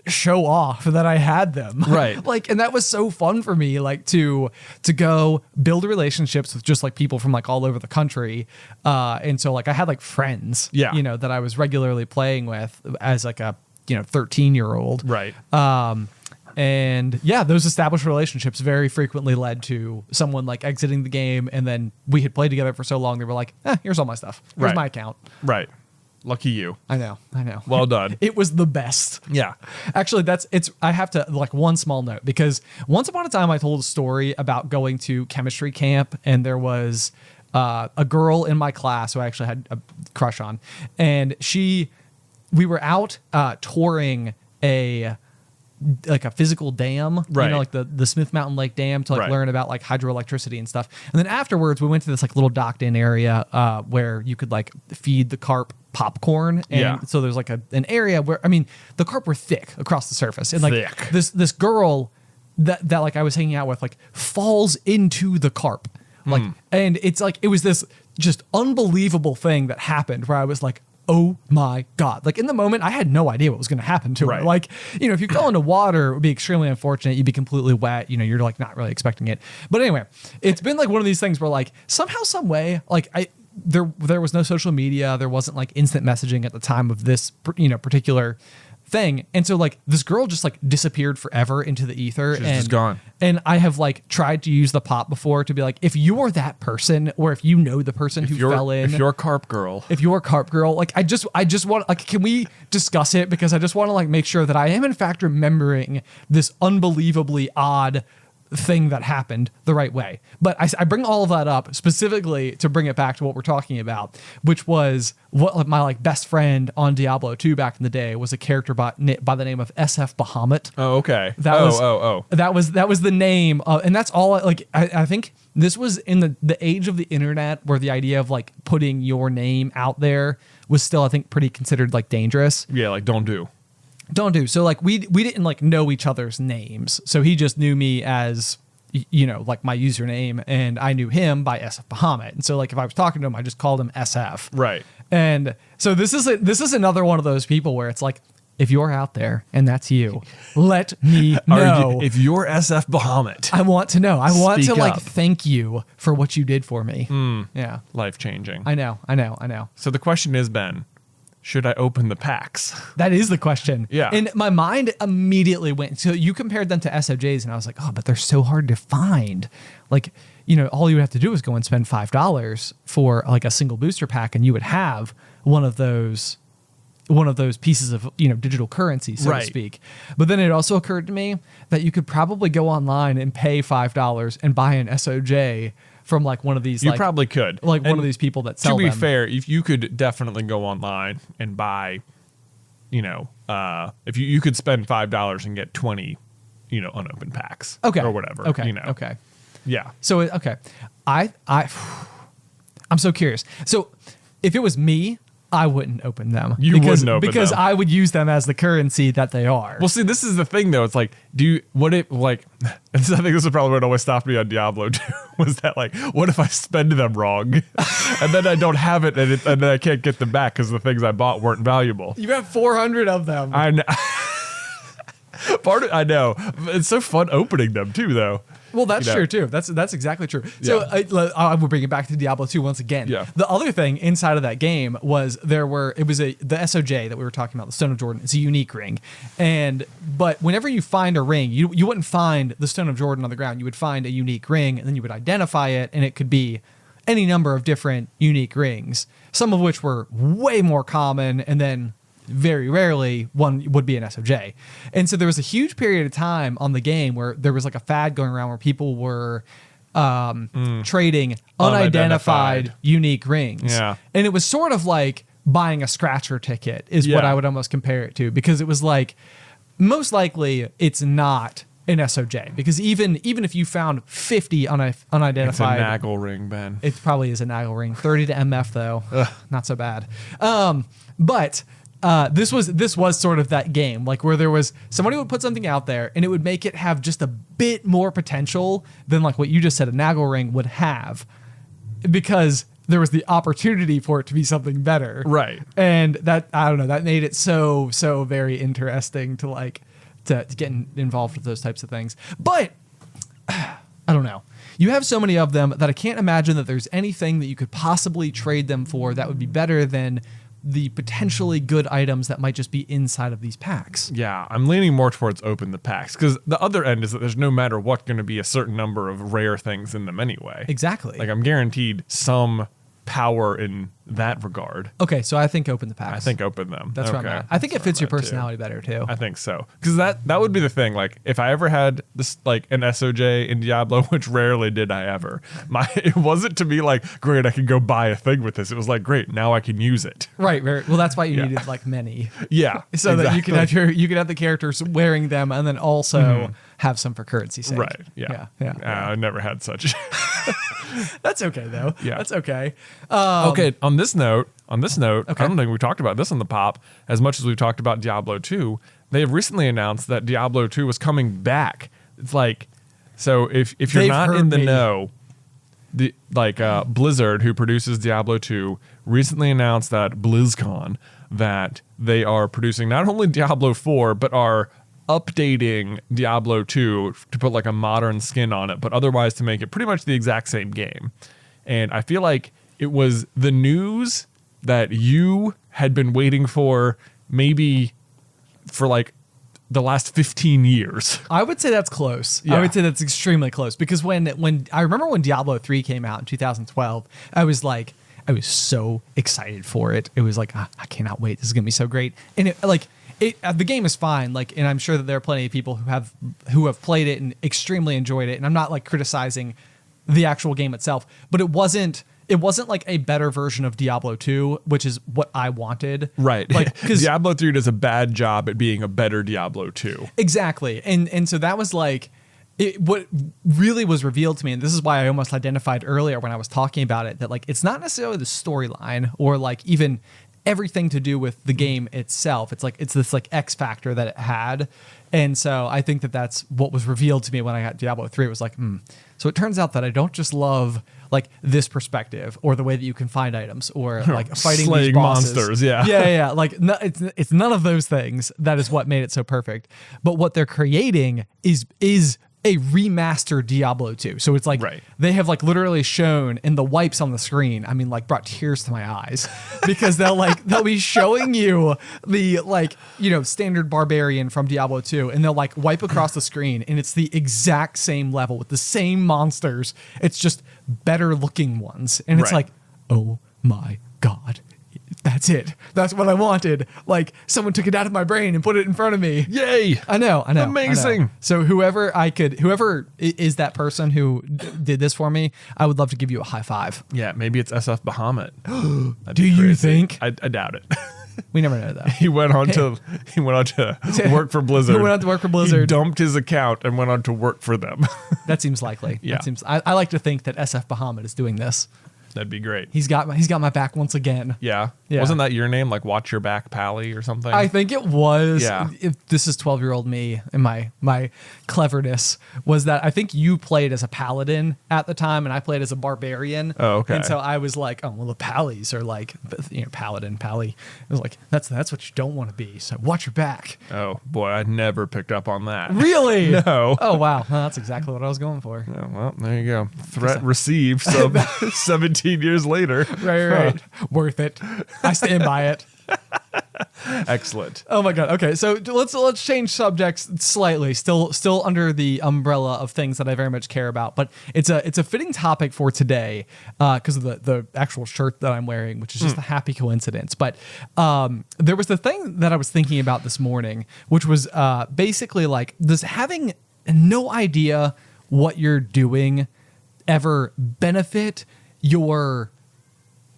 show off that I had them. Right. Like, and that was so fun for me, like to go build relationships with just like people from like all over the country. And so like I had like friends, Yeah. you know, that I was regularly playing with as like a, 13-year-old. Right. And yeah, those established relationships very frequently led to someone like exiting the game. And then we had played together for so long, they were like, here's all my stuff. Here's Right. my account. Right. Lucky you. I know. Well done. It was the best. Yeah. Actually, I have to like one small note because once upon a time I told a story about going to chemistry camp and there was a girl in my class who I actually had a crush on. And we were out touring a physical dam, Right. like the Smith Mountain Lake Dam to like Right. learn about like hydroelectricity and stuff. And then afterwards we went to this like little docked in area where you could like feed the carp popcorn. And Yeah. so there's like an area where, I mean, the carp were thick across the surface. And like Thick. this girl that like I was hanging out with like falls into the carp. Like, and it's like, it was this just unbelievable thing that happened where I was like, oh my God. Like in the moment, I had no idea what was going to happen to her. Right. Like, if you fell into water, it would be extremely unfortunate. You'd be completely wet. You're like not really expecting it. But anyway, it's been like one of these things where like somehow, some way, like there was no social media. There wasn't like instant messaging at the time of this, particular thing. And so like this girl just like disappeared forever into the ether. She's and just gone. And I have like tried to use the pop before to be like, if you are that person, or if you know the person who fell in, If you're a carp girl. if you're a carp girl, like I just want, like, can we discuss it? Because I just want to like make sure that I am in fact remembering this unbelievably odd thing that happened the right way. But I bring all of that up specifically to bring it back to what we're talking about, which was what like, my like best friend on Diablo 2 back in the day was a character by the name of SF Bahamut. Oh, okay. That was the name, and that's all. I think this was in the age of the internet, where the idea of like putting your name out there was still, I think, pretty considered like dangerous. Yeah, like don't do. So like we didn't like know each other's names, so he just knew me as like my username, and I knew him by SF Bahamut. And so like if I was talking to him, I just called him SF. Right. And so this is another one of those people where it's like, if you're out there and that's you, let me know. If you're SF Bahamut. I want to know. I want to Speak like up. thank you for what you did for me. Yeah. Life changing. I know. So the question is, Ben, should I open the packs? That is the question. Yeah. And my mind immediately went. So you compared them to SOJs, and I was like, oh, but they're so hard to find. Like, all you would have to do is go and spend $5 for like a single booster pack, and you would have one of those pieces of digital currency, so Right. to speak. But then it also occurred to me that you could probably go online and pay $5 and buy an SOJ from like one of these. You probably could. like one And of these people that sell To be them. fair, if you could definitely go online and buy, if you could spend $5 and get 20, unopened packs. Okay. Or whatever. Okay. Okay. Yeah. So okay, I'm so curious. So if it was me, I wouldn't open them. Wouldn't open because them. I would use them as the currency that they are. Well, see, this is the thing, though. It's like, I think this is probably what always stopped me on Diablo 2, was that, like, what if I spend them wrong? And then I don't have it, and then I can't get them back because the things I bought weren't valuable. You have 400 of them. I know. I know. It's so fun opening them, too, though. Well, that's true too. That's exactly true. So Yeah. I will bring it back to Diablo 2 once again. Yeah. The other thing inside of that game was the SOJ that we were talking about, the Stone of Jordan. It's a unique ring, but whenever you find a ring, you wouldn't find the Stone of Jordan on the ground. You would find a unique ring, and then you would identify it, and it could be any number of different unique rings, some of which were way more common, and then very rarely one would be an SOJ. And so there was a huge period of time on the game where there was like a fad going around where people were trading unidentified unique rings. Yeah. And it was sort of like buying a scratcher ticket is what I would almost compare it to, because it was like, most likely it's not an SOJ, because even if you found 50 unidentified, it's a Naggle ring, Ben. it probably is a Naggle ring. 30 to MF though. Not so bad. But this was sort of that game, like where there was somebody would put something out there and it would make it have just a bit more potential than like what you just said a Naggle ring would have, because there was the opportunity for it to be something better. Right. And that, I don't know, that made it so very interesting to like to get involved with those types of things. But I don't know. You have so many of them that I can't imagine that there's anything that you could possibly trade them for that would be better than the potentially good items that might just be inside of these packs. Yeah, I'm leaning more towards open the packs, because the other end is that there's no matter what going to be a certain number of rare things in them anyway. Exactly. Like I'm guaranteed some power in that regard. Okay, so I think open the packs. I think open them. That's right. Okay. I think it fits your Too. personality better too. I think so, because that would be the thing. Like if I ever had this like an SOJ in Diablo, which rarely did I ever, it wasn't to be like, great, I can go buy a thing with this. It was like, great, now I can use it. Right. Well, that's why you needed like many. Yeah, So that you can have the characters wearing them, and then also have some for currency sake. Right. Yeah. I never had such. That's okay though. Yeah. That's okay. Okay. On this note, Okay. I don't think we talked about this on the pop as much as we've talked about Diablo 2. They have recently announced that Diablo 2 was coming back. It's like, so if you're They've not heard in the me. know, Blizzard, who produces Diablo 2, recently announced at BlizzCon that they are producing not only Diablo 4, but are updating Diablo 2 to put like a modern skin on it, but otherwise to make it pretty much the exact same game. And I feel like it was the news that you had been waiting for maybe for like the last 15 years. I would say that's close. Yeah. I would say that's extremely close, because when I remember when Diablo 3 came out in 2012, I was so excited for it. It was like, I cannot wait. This is going to be so great. And the game is fine. Like, and I'm sure that there are plenty of people who have played it and extremely enjoyed it. And I'm not like criticizing the actual game itself, but it wasn't like a better version of Diablo 2, which is what I wanted. Right. Like, because Diablo 3 does a bad job at being a better Diablo 2. Exactly. And so that was like, what really was revealed to me, and this is why I almost identified earlier when I was talking about it, that like it's not necessarily the storyline or like even everything to do with the game itself. It's this like X factor that it had. And so I think that that's what was revealed to me when I got Diablo 3. It was like, So it turns out that I don't just love like this perspective or the way that you can find items or like fighting Slaying these bosses. monsters. Yeah. Yeah. Like no, it's none of those things. That is what made it so perfect. But what they're creating is a remastered Diablo 2. So it's like they have like literally shown in the wipes on the screen, I mean, like brought tears to my eyes, because they'll be showing you the like, standard barbarian from Diablo 2, and they'll like wipe across the screen and it's the exact same level with the same monsters. It's just better looking ones. And it's like, oh my God. That's it. That's what I wanted. Like someone took it out of my brain and put it in front of me. Yay. I know. Amazing. I know. So whoever is that person who did this for me, I would love to give you a high five. Yeah, maybe it's SF Bahamut. Do you think? I doubt it. We never know though. He went on to work for Blizzard. He went on to work for Blizzard. He dumped his account and went on to work for them. That seems likely. Yeah. I like to think that SF Bahamut is doing this. That'd be great. He's got my back once again. Yeah. Yeah. Wasn't that your name? Like Watch Your Back Pally or something? I think it was. Yeah. This is 12-year-old me and my cleverness was that I think you played as a paladin at the time and I played as a barbarian. Oh, okay. And so I was like, oh, well, the pallies are like, paladin, pally. I was like, that's what you don't want to be. So watch your back. Oh, boy. I never picked up on that. Really? No. Oh, wow. Well, that's exactly what I was going for. Oh, well, there you go. Threat received. So 17 years later. Right. Worth it. I stand by it. Excellent. Oh my god. Okay, so let's change subjects slightly. Still under the umbrella of things that I very much care about, but it's a fitting topic for today because of the actual shirt that I'm wearing, which is just a happy coincidence. But there was the thing that I was thinking about this morning, which was basically like this having no idea what you're doing ever benefit your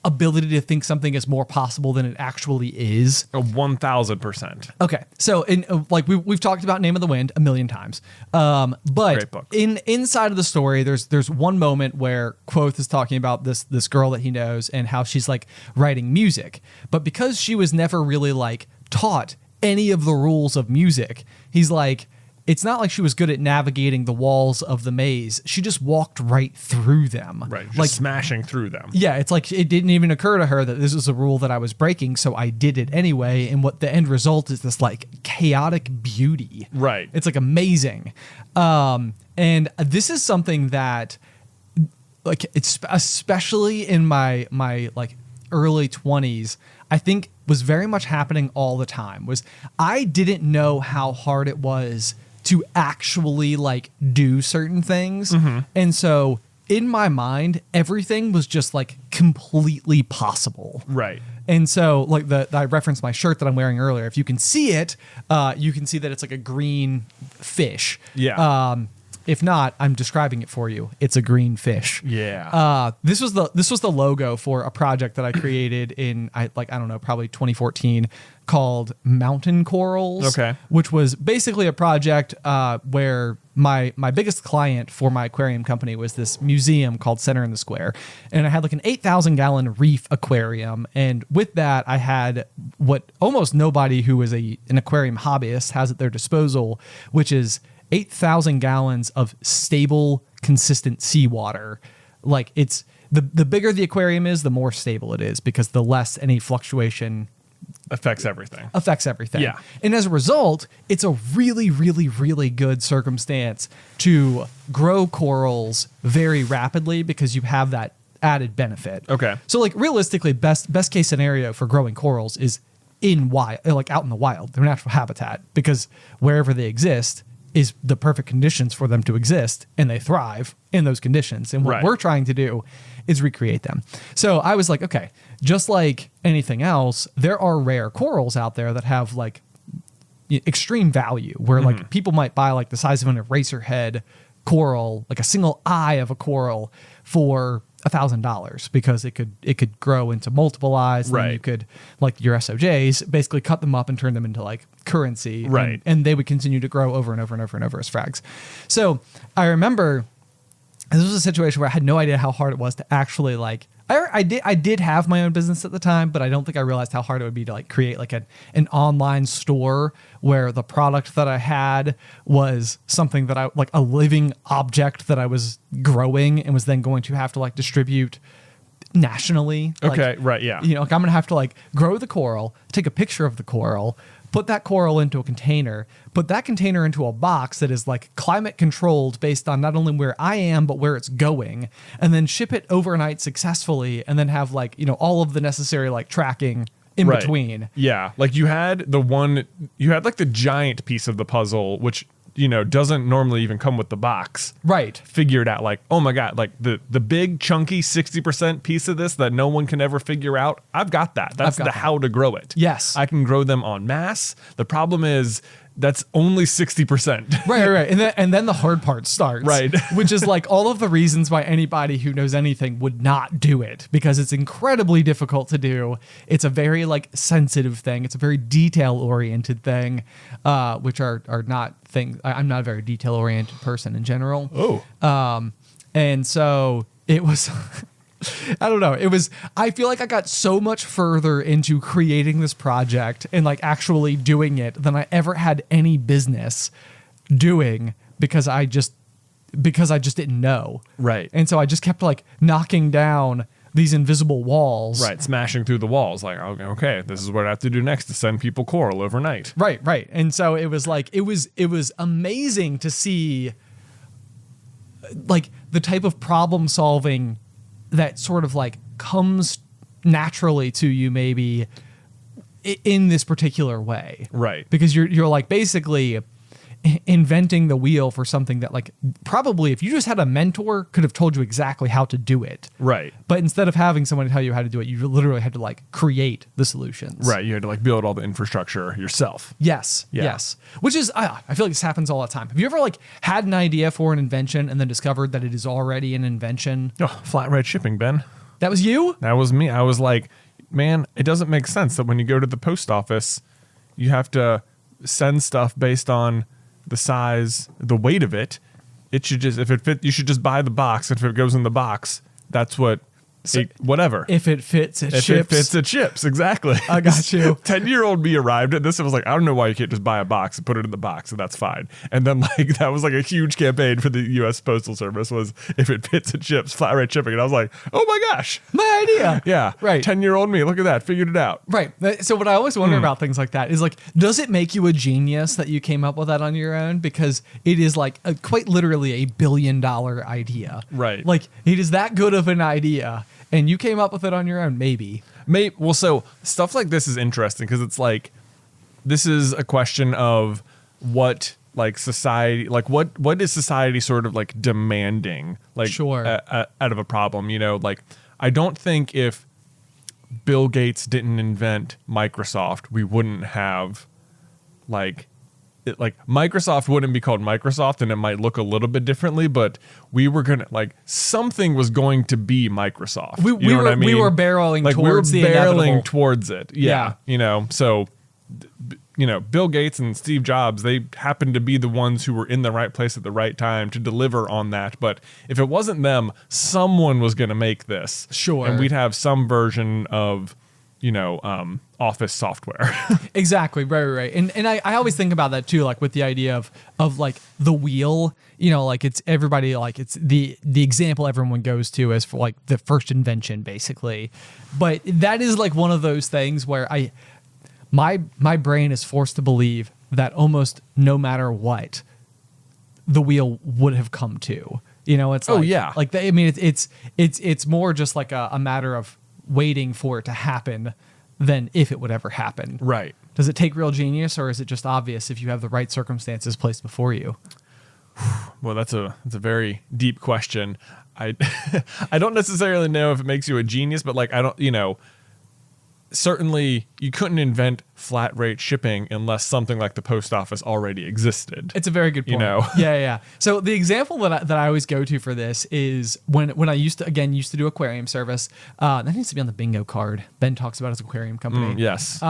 ability to think something is more possible than it actually is. 1,000%. Okay, so in like we've talked about Name of the Wind a million times, but Great book. inside of the story, there's one moment where Quoth is talking about this girl that he knows and how she's like writing music, but because she was never really like taught any of the rules of music, he's like, it's not like she was good at navigating the walls of the maze. She just walked right through them. Right, just like smashing through them. Yeah, it's like it didn't even occur to her that this was a rule that I was breaking, so I did it anyway. And what the end result is this like chaotic beauty. Right. It's like amazing. And this is something that like it's especially in my like early 20s, I think was very much happening all the time. Was I didn't know how hard it was to actually like do certain things. And so in my mind, everything was just like completely possible. Right. And so like I referenced my shirt that I'm wearing earlier. If you can see it, you can see that it's like a green fish. Yeah. If not, I'm describing it for you. It's a green fish. Yeah. This was the logo for a project that I created in I don't know, probably 2014 called Mountain Corals. Okay. Which was basically a project where my biggest client for my aquarium company was this museum called Center in the Square. And I had like an 8,000 gallon reef aquarium. And with that, I had what almost nobody who is an aquarium hobbyist has at their disposal, which is 8,000 gallons of stable, consistent seawater. Like it's the bigger the aquarium is, the more stable it is because the less any fluctuation affects everything. Yeah. And as a result, it's a really, really, really good circumstance to grow corals very rapidly because you have that added benefit. Okay. So like realistically, best case scenario for growing corals is out in the wild, their natural habitat, because wherever they exist is the perfect conditions for them to exist, and they thrive in those conditions. And what we're trying to do is recreate them. So I was like, okay, just like anything else, there are rare corals out there that have like extreme value where like people might buy like the size of an eraser head coral, like a single eye of a coral for $1,000 because it could grow into multiple eyes. Right. Then you could, like your SOJs, basically cut them up and turn them into like currency. Right. And they would continue to grow over and over and over and over as frags. So I remember this was a situation where I had no idea how hard it was to actually like, I did have my own business at the time, but I don't think I realized how hard it would be to like create like an online store where the product that I had was something that I like a living object that I was growing and was then going to have to like distribute nationally. Okay, like, right, yeah. You know, like I'm gonna have to like grow the coral, take a picture of the coral, put that coral into a container, put that container into a box that is like climate controlled based on not only where I am, but where it's going, and then ship it overnight successfully, and then have like, you know, all of the necessary like tracking in between. Yeah. Like you had like the giant piece of the puzzle, which, you know, doesn't normally even come with the box. Right. Figured out like, oh my God, like the big chunky 60% piece of this that no one can ever figure out. I've got that. That's how to grow it. Yes. I can grow them en masse. The problem is that's only 60%. Right. And then the hard part starts. Right. Which is like all of the reasons why anybody who knows anything would not do it, because it's incredibly difficult to do. It's a very like sensitive thing. It's a very detail oriented thing, which are not things. I'm not a very detail oriented person in general. Oh. And so it was, I don't know. I feel like I got so much further into creating this project and like actually doing it than I ever had any business doing because I just didn't know. Right. And so I just kept like knocking down these invisible walls. Right. Smashing through the walls. Like, okay, this is what I have to do next to send people coral overnight. Right. And so it was like, it was amazing to see like the type of problem solving that sort of like comes naturally to you maybe in this particular way. Right. Because you're like basically inventing the wheel for something that like probably if you just had a mentor could have told you exactly how to do it. Right. But instead of having someone tell you how to do it, you literally had to like create the solutions. Right. You had to like build all the infrastructure yourself. Yes. Yeah. Yes. Which is, I feel like this happens all the time. Have you ever like had an idea for an invention and then discovered that it is already an invention? Oh, flat rate shipping, Ben. That was you? That was me. I was like, man, it doesn't make sense that when you go to the post office, you have to send stuff based on the size, the weight of it. It should just, if it fit, you should just buy the box. If it goes in the box, that's what, whatever. If it fits, it If ships. it fits, it ships. Exactly. I got you. 10-year-old me arrived at this and was like, I don't know why you can't just buy a box and put it in the box, and that's fine. And then like that was like a huge campaign for the U.S. Postal Service was if it fits, it ships, flat rate shipping. And I was like, oh my gosh. My idea. Yeah. Right. 10-year-old me, look at that, figured it out. Right. So what I always wonder about things like that is like, does it make you a genius that you came up with that on your own? Because it is like quite literally $1 billion idea. Right. Like it is that good of an idea. And you came up with it on your own, maybe. Well, so stuff like this is interesting because it's like, this is a question of what like society, like what is society sort of like demanding, like Sure. out of a problem, you know, like I don't think if Bill Gates didn't invent Microsoft, we wouldn't have like Microsoft wouldn't be called Microsoft and it might look a little bit differently, but we were going to like something was going to be Microsoft. You know what I mean? We were barreling like towards we were the inevitable. barreling towards it. Yeah. Yeah. You know, so you know, Bill Gates and Steve Jobs, they happened to be the ones who were in the right place at the right time to deliver on that. But if it wasn't them, someone was going to make this. Sure. And we'd have some version of, you know, office software. Exactly. Right. And I always think about that too, like with the idea of like the wheel, you know, like it's everybody, like it's the example everyone goes to as for like the first invention basically. But that is like one of those things where my brain is forced to believe that almost no matter what, the wheel would have come to. You know, it's like, yeah. Like I mean, it's more just like a matter of waiting for it to happen than if it would ever happen. Right. Does it take real genius, or is it just obvious if you have the right circumstances placed before you? Well, that's a very deep question. I don't necessarily know if it makes you a genius, but like I don't, you know, certainly you couldn't invent flat rate shipping unless something like the post office already existed. It's a very good point. You know? Yeah. So the example that I always go to for this is when I used to do aquarium service. That needs to be on the bingo card. Ben talks about his aquarium company. Yes.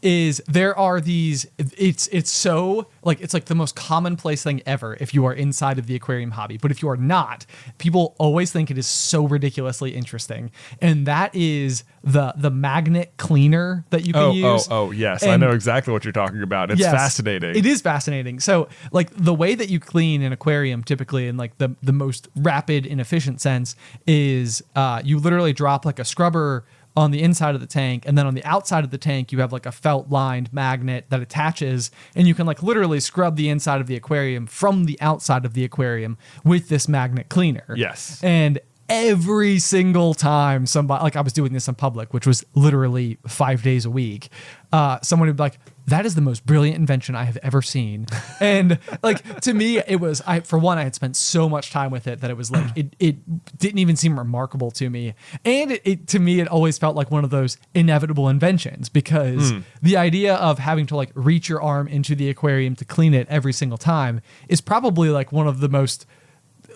Is there are these, it's so like, it's like the most commonplace thing ever if you are inside of the aquarium hobby. But if you are not, people always think it is so ridiculously interesting. And that is the magnet cleaner that you can use. Oh, yes. And I know exactly what you're talking about. It's yes, fascinating. It is fascinating. So like the way that you clean an aquarium typically in like the most rapid and efficient sense is you literally drop like a scrubber on the inside of the tank, and then on the outside of the tank you have like a felt lined magnet that attaches, and you can like literally scrub the inside of the aquarium from the outside of the aquarium with this magnet cleaner. Yes. And every single time somebody, like I was doing this in public, which was literally 5 days a week, someone would be like, that is the most brilliant invention I have ever seen. And like, to me, it was, for one, I had spent so much time with it that it was like, it didn't even seem remarkable to me. And to me, it always felt like one of those inevitable inventions, because the idea of having to like reach your arm into the aquarium to clean it every single time is probably like one of the most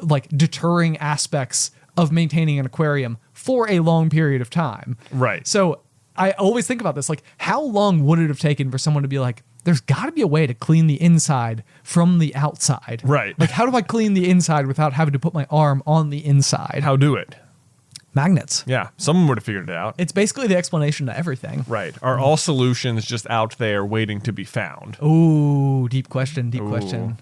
like deterring aspects of maintaining an aquarium for a long period of time. Right. So I always think about this, like how long would it have taken for someone to be like, there's got to be a way to clean the inside from the outside. Right. Like how do I clean the inside without having to put my arm on the inside? How do it? Magnets. Yeah. Someone would have figured it out. It's basically the explanation to everything. Right. Are all solutions just out there waiting to be found? Ooh, deep question.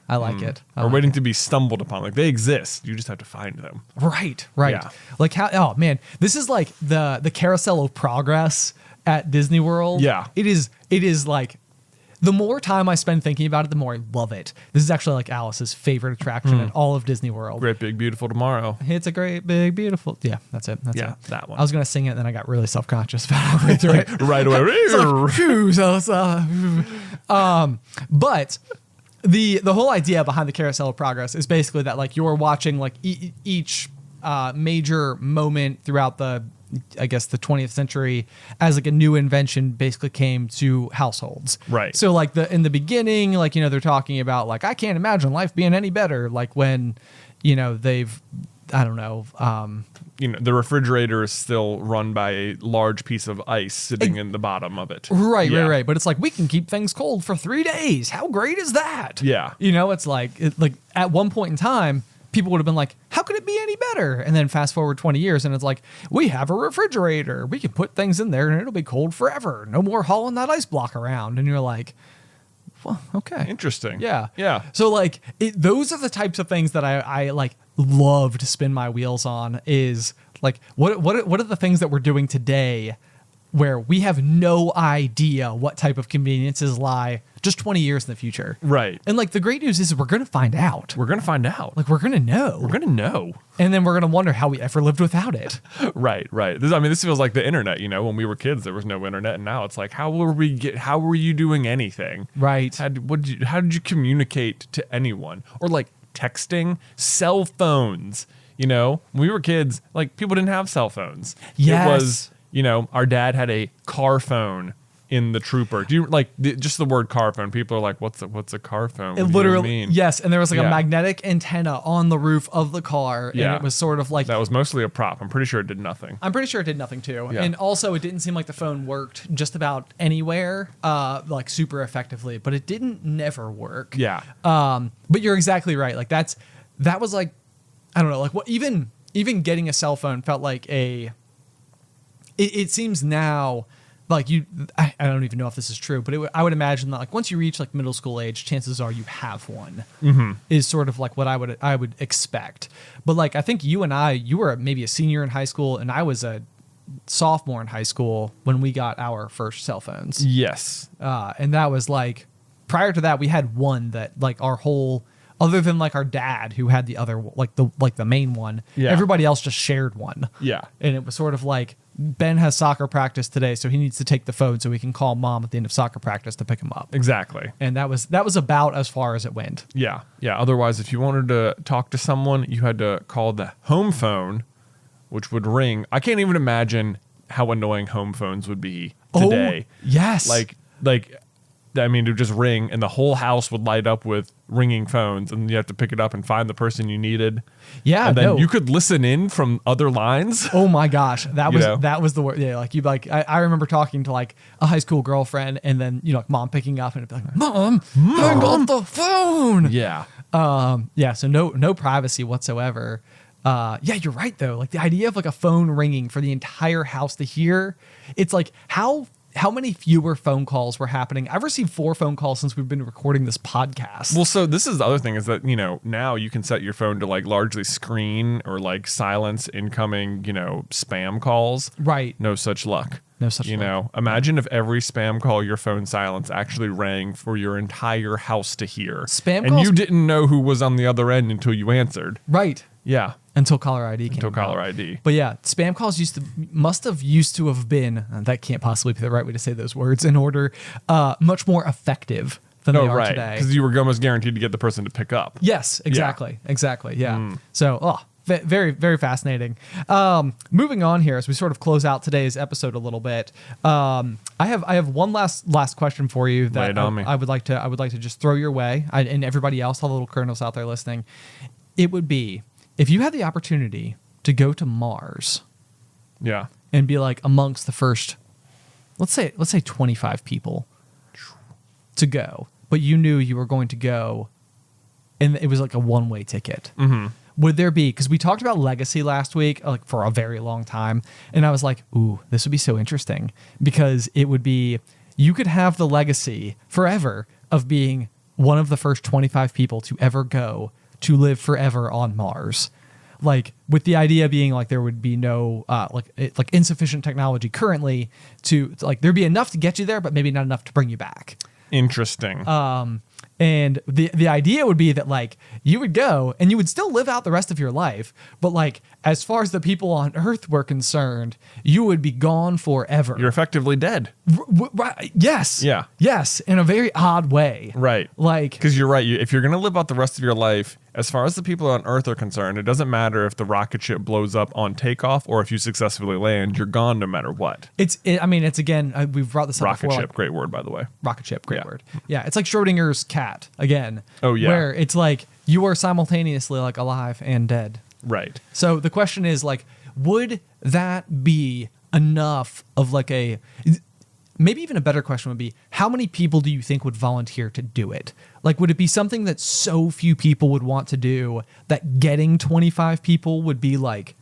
I like it. Or waiting to be stumbled upon. Like they exist. You just have to find them. Right. Yeah. Like how, oh man, this is like the Carousel of Progress at Disney World. Yeah. It is like the more time I spend thinking about it, the more I love it. This is actually like Alice's favorite attraction in all of Disney World. Great Big Beautiful Tomorrow. It's a great big beautiful. Yeah, that's it. That's Yeah, it. that one. I was gonna sing it, and then I got really self conscious about halfway through it. Right away. But the whole idea behind the Carousel of Progress is basically that like you're watching like each major moment throughout the 20th century as like a new invention basically came to households. Right. So like in the beginning, like, they're talking about like, I can't imagine life being any better. Like when, they've, I don't know. The refrigerator is still run by a large piece of ice sitting in the bottom of it. Right. But it's like, we can keep things cold for 3 days. How great is that? Yeah. It's like at one point in time, people would have been like, how could it be any better? And then fast forward 20 years and it's like, we have a refrigerator. We can put things in there and it'll be cold forever. No more hauling that ice block around. And you're like, well, okay. Interesting. Yeah. Yeah. So like those are the types of things that I like love to spin my wheels on is like, what are the things that we're doing today where we have no idea what type of conveniences lie just 20 years in the future. Right. And like the great news is we're going to find out. We're going to find out. Like we're going to know. We're going to know. And then we're going to wonder how we ever lived without it. Right. This feels like the internet, when we were kids, there was no internet. And now it's like, how were you doing anything? Right. How did you communicate to anyone? Or like texting, cell phones, when we were kids, like people didn't have cell phones. Yes. It was, our dad had a car phone in the Trooper. Do you like just the word car phone? People are like, what's a car phone? It What literally, do you mean? yes. And there was like a Yeah. magnetic antenna on the roof of the car. Yeah. And it was sort of like, That was mostly a prop. I'm pretty sure it did nothing. I'm pretty sure it did nothing too. Yeah. And also it didn't seem like the phone worked just about anywhere, like super effectively, but it didn't never work. Yeah. But you're exactly right. Like that was like, I don't know, like what even getting a cell phone felt like it seems now like I don't even know if this is true, but I would imagine that like once you reach like middle school age, chances are you have one. Mm-hmm. Is sort of like what I would expect. But like I think you were maybe a senior in high school and I was a sophomore in high school when we got our first cell phones. Yes. And that was like prior to that we had one that like our whole, other than like our dad who had the other like the main one, Yeah. everybody else just shared one. Yeah. And it was sort of like Ben has soccer practice today, so he needs to take the phone so we can call mom at the end of soccer practice to pick him up. Exactly. And that was about as far as it went. Yeah. Yeah. Otherwise, if you wanted to talk to someone, you had to call the home phone, which would ring. I can't even imagine how annoying home phones would be today. Oh, yes. Like, it would just ring and the whole house would light up with ringing phones and you have to pick it up and find the person you needed. Yeah. And then no. you could listen in from other lines. Oh my gosh. That You was the word. Yeah. Like I remember talking to like a high school girlfriend and then, like mom picking up and it'd be like, Mom, hang up the phone. Yeah. Yeah. So no privacy whatsoever. Yeah, you're right though. Like the idea of like a phone ringing for the entire house to hear, it's like how many fewer phone calls were happening? I've received 4 phone calls since we've been recording this podcast. Well, so this is the other thing is that, now you can set your phone to like largely screen or like silence incoming, spam calls. Right. No such luck. No such luck. Imagine if every spam call your phone silence actually rang for your entire house to hear. Spam and calls- you didn't know who was on the other end until you answered. Right. Yeah. Until caller ID came Until out. caller ID. But yeah, spam calls must have been, that can't possibly be the right way to say those words, in order, much more effective than they are today. Because you were almost guaranteed to get the person to pick up. Yes, exactly. Yeah. Exactly. Yeah. So, very, very fascinating. Moving on here as we sort of close out today's episode a little bit. I have one last question for you that Lay it on me. I would like to just throw your way, and everybody else, all the little kernels out there listening. It would be, if you had the opportunity to go to Mars, Yeah. and be like amongst the first, let's say 25 people to go, but you knew you were going to go, and it was like a one-way ticket. Mm-hmm. Would there be? Because we talked about legacy last week, like for a very long time, and I was like, "Ooh, this would be so interesting," because it would be, you could have the legacy forever of being one of the first 25 people to ever go to live forever on Mars. Like with the idea being like there would be no like insufficient technology currently to like there'd be enough to get you there, but maybe not enough to bring you back. Interesting. And the idea would be that like you would go and you would still live out the rest of your life, but like as far as the people on Earth were concerned, you would be gone forever. You're effectively dead. Right. Yes. Yeah. Yes. In a very odd way. Right. Like, because you're right. If you're going to live out the rest of your life, as far as the people on Earth are concerned, it doesn't matter if the rocket ship blows up on takeoff or if you successfully land. You're gone no matter what. it's again, we've brought this up Rocket before. ship, great word, by the way. Rocket ship, great Yeah. word. Yeah, it's like Schrodinger's cat again. Oh, yeah. Where it's like you are simultaneously like alive and dead. Right. So the question is like, would that be enough of like a, maybe even a better question would be, how many people do you think would volunteer to do it? Like, would it be something that so few people would want to do that getting 25 people would be like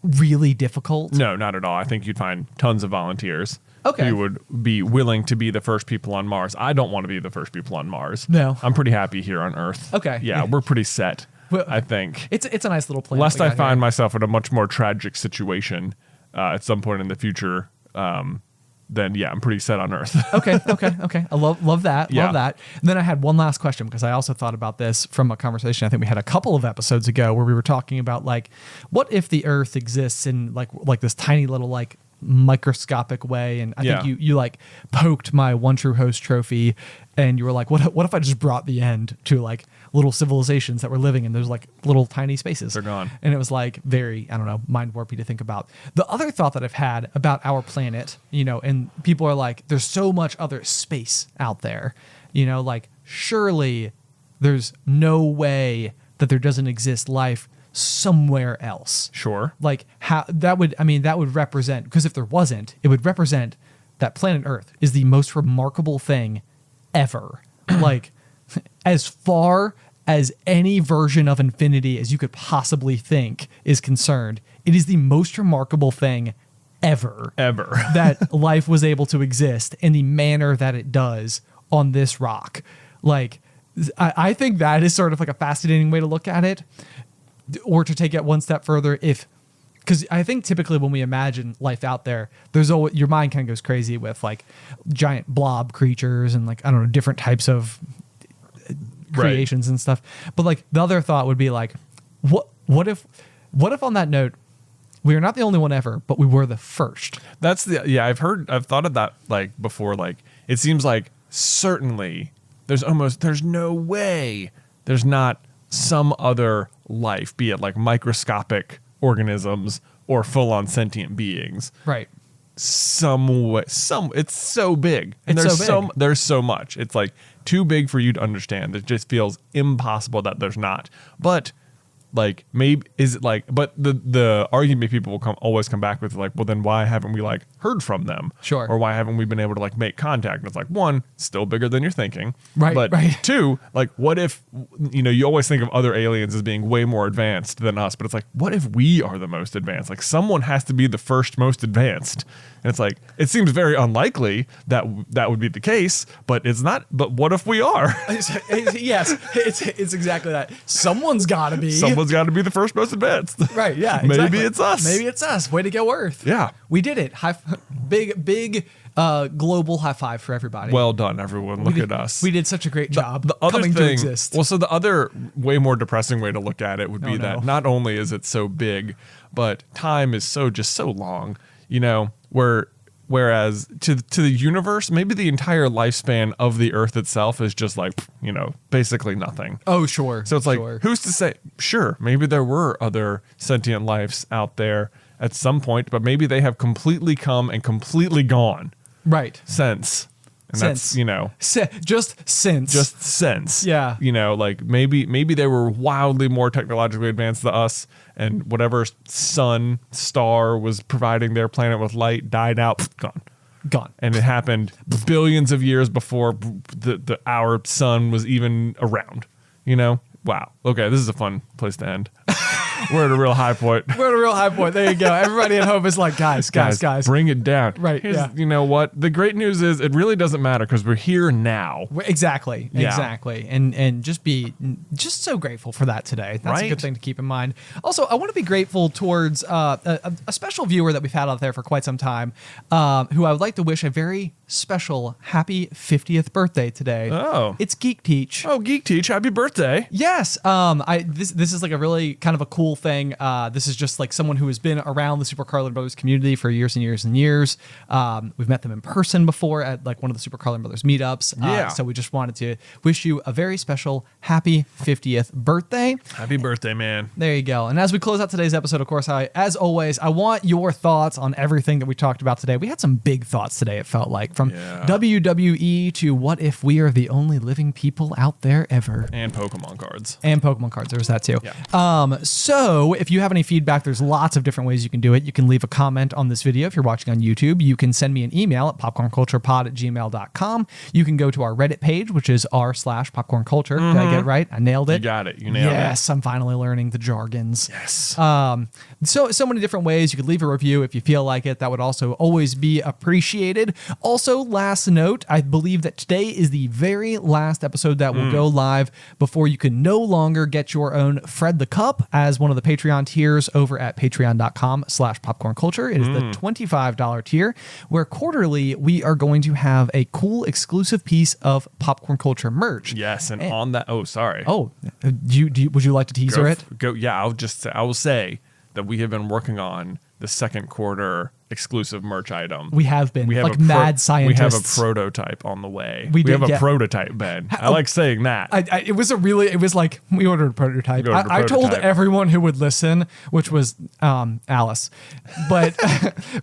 really difficult? No, not at all. I think you'd find tons of volunteers. Okay. Who would be willing to be the first people on Mars. I don't want to be the first people on Mars. No. I'm pretty happy here on Earth. Okay. Yeah, we're pretty set, Well, I think. It's a nice little plan. Lest we I got find here. myself in a much more tragic situation at some point in the future, then yeah, I'm pretty set on Earth. Okay. I love that. Yeah. Love that. And then I had one last question because I also thought about this from a conversation I think we had a couple of episodes ago where we were talking about like, what if the Earth exists in like this tiny little like microscopic way? And I think you like poked my One True Host trophy and you were like, what if I just brought the end to like little civilizations that were living in those like little tiny spaces? They're gone. And it was like very, I don't know, mind warpy to think about. The other thought that I've had about our planet, you know, and people are like, there's so much other space out there, you know, like surely there's no way that there doesn't exist life somewhere else. Sure. Like how that would represent, because if there wasn't, it would represent that planet Earth is the most remarkable thing ever. Like as far as any version of infinity as you could possibly think is concerned, it is the most remarkable thing ever that life was able to exist in the manner that it does on this rock. Like I think that is sort of like a fascinating way to look at it. Or to take it one step further, because I think typically when we imagine life out there, there's always, your mind kind of goes crazy with like giant blob creatures and like, I don't know, different types of creations and stuff. But like the other thought would be like, what if on that note, we are not the only one ever, but we were the first? I've thought of that like before. Like it seems like certainly there's no way there's not some other life, be it like microscopic organisms or full-on sentient beings. Right. It's so big. And there's so much. It's like too big for you to understand. It just feels impossible that there's not. But like maybe is it like, but the argument people will always come back with like, well then why haven't we like heard from them? Sure. Or why haven't we been able to like make contact? And it's like, one, still bigger than you're thinking. Right. But right. two, like what if, you know, you always think of other aliens as being way more advanced than us, but it's like, what if we are the most advanced? Like someone has to be the first most advanced. And it's like, it seems very unlikely that that would be the case, but it's not. But what if we are? Yes, it's exactly that. Someone's got to be. Someone's got to be the first most advanced. Right, yeah. Maybe exactly. it's us. Maybe it's us. Way to go, Earth. Yeah. We did it. Big global high five for everybody. Well done, everyone. Look at us. We did such a great job The other coming thing, to exist. well, so the other way more depressing way to look at it would be Oh, no. that not only is it so big, but time is so long, you know, whereas to the universe, maybe the entire lifespan of the Earth itself is just like, you know, basically nothing. Oh, sure. So it's like, sure. who's to say? Sure, maybe there were other sentient lives out there at some point, but maybe they have completely come and completely gone Right. since. And that's, you know, Just since. Yeah. You know, like maybe they were wildly more technologically advanced than us, and whatever star was providing their planet with light died out, gone. And it happened billions of years before our sun was even around. You know? Wow. Okay, this is a fun place to end. We're at a real high point. We're at a real high point. There you go. Everybody at home is like, guys. Bring it down. Right, Here's, yeah. You know what? The great news is it really doesn't matter because we're here now. Exactly. Yeah. Exactly. And just so grateful for that today. That's a good Right. thing to keep in mind. Also, I want to be grateful towards a special viewer that we've had out there for quite some time, who I would like to wish a very special happy 50th birthday today. Oh. It's Geek Teach. Oh, Geek Teach, happy birthday. Yes. This is like a really kind of a cool thing. This is just like someone who has been around the Super Carlin Brothers community for years and years and years. We've met them in person before at like one of the Super Carlin Brothers meetups. Yeah. So we just wanted to wish you a very special happy 50th birthday. Happy birthday, man. There you go. And as we close out today's episode, of course, as always, I want your thoughts on everything that we talked about today. We had some big thoughts today, it felt like, from WWE to what if we are the only living people out there ever. And Pokemon cards. And Pokemon cards. There was that too. Yeah. So if you have any feedback, there's lots of different ways you can do it. You can leave a comment on this video if you're watching on YouTube. You can send me an email at popcornculturepod@gmail.com. You can go to our Reddit page, which is r/popcornculture. Did I get it right? I nailed it. You got it. You nailed it. Yes, I'm finally learning the jargons. Yes. So many different ways. You could leave a review if you feel like it. That would also always be appreciated. Also, last note, I believe that today is the very last episode that will go live before you can no longer get your own Fred the Cup as one of the Patreon tiers over at patreon.com/popcornculture. It is the $25 tier, where quarterly we are going to have a cool exclusive piece of Popcorn Culture merch. Yes, and on that, sorry. Oh, would you like to teaser it? Yeah, I will say that we have been working on the second quarter exclusive merch item. We have been, like mad scientists. We have a prototype on the way. We have a prototype, Ben. I like saying that. It was like we ordered a prototype. I told everyone who would listen, which was Alice, but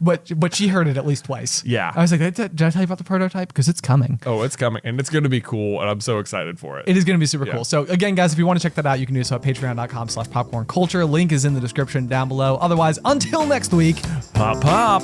but she heard it at least twice. Yeah. I was like, did I tell you about the prototype? Because it's coming. Oh, it's coming, and it's going to be cool, and I'm so excited for it. It is going to be super cool. So again, guys, if you want to check that out, you can do so at patreon.com/popcornculture. Link is in the description down below. Otherwise, until next week, pop.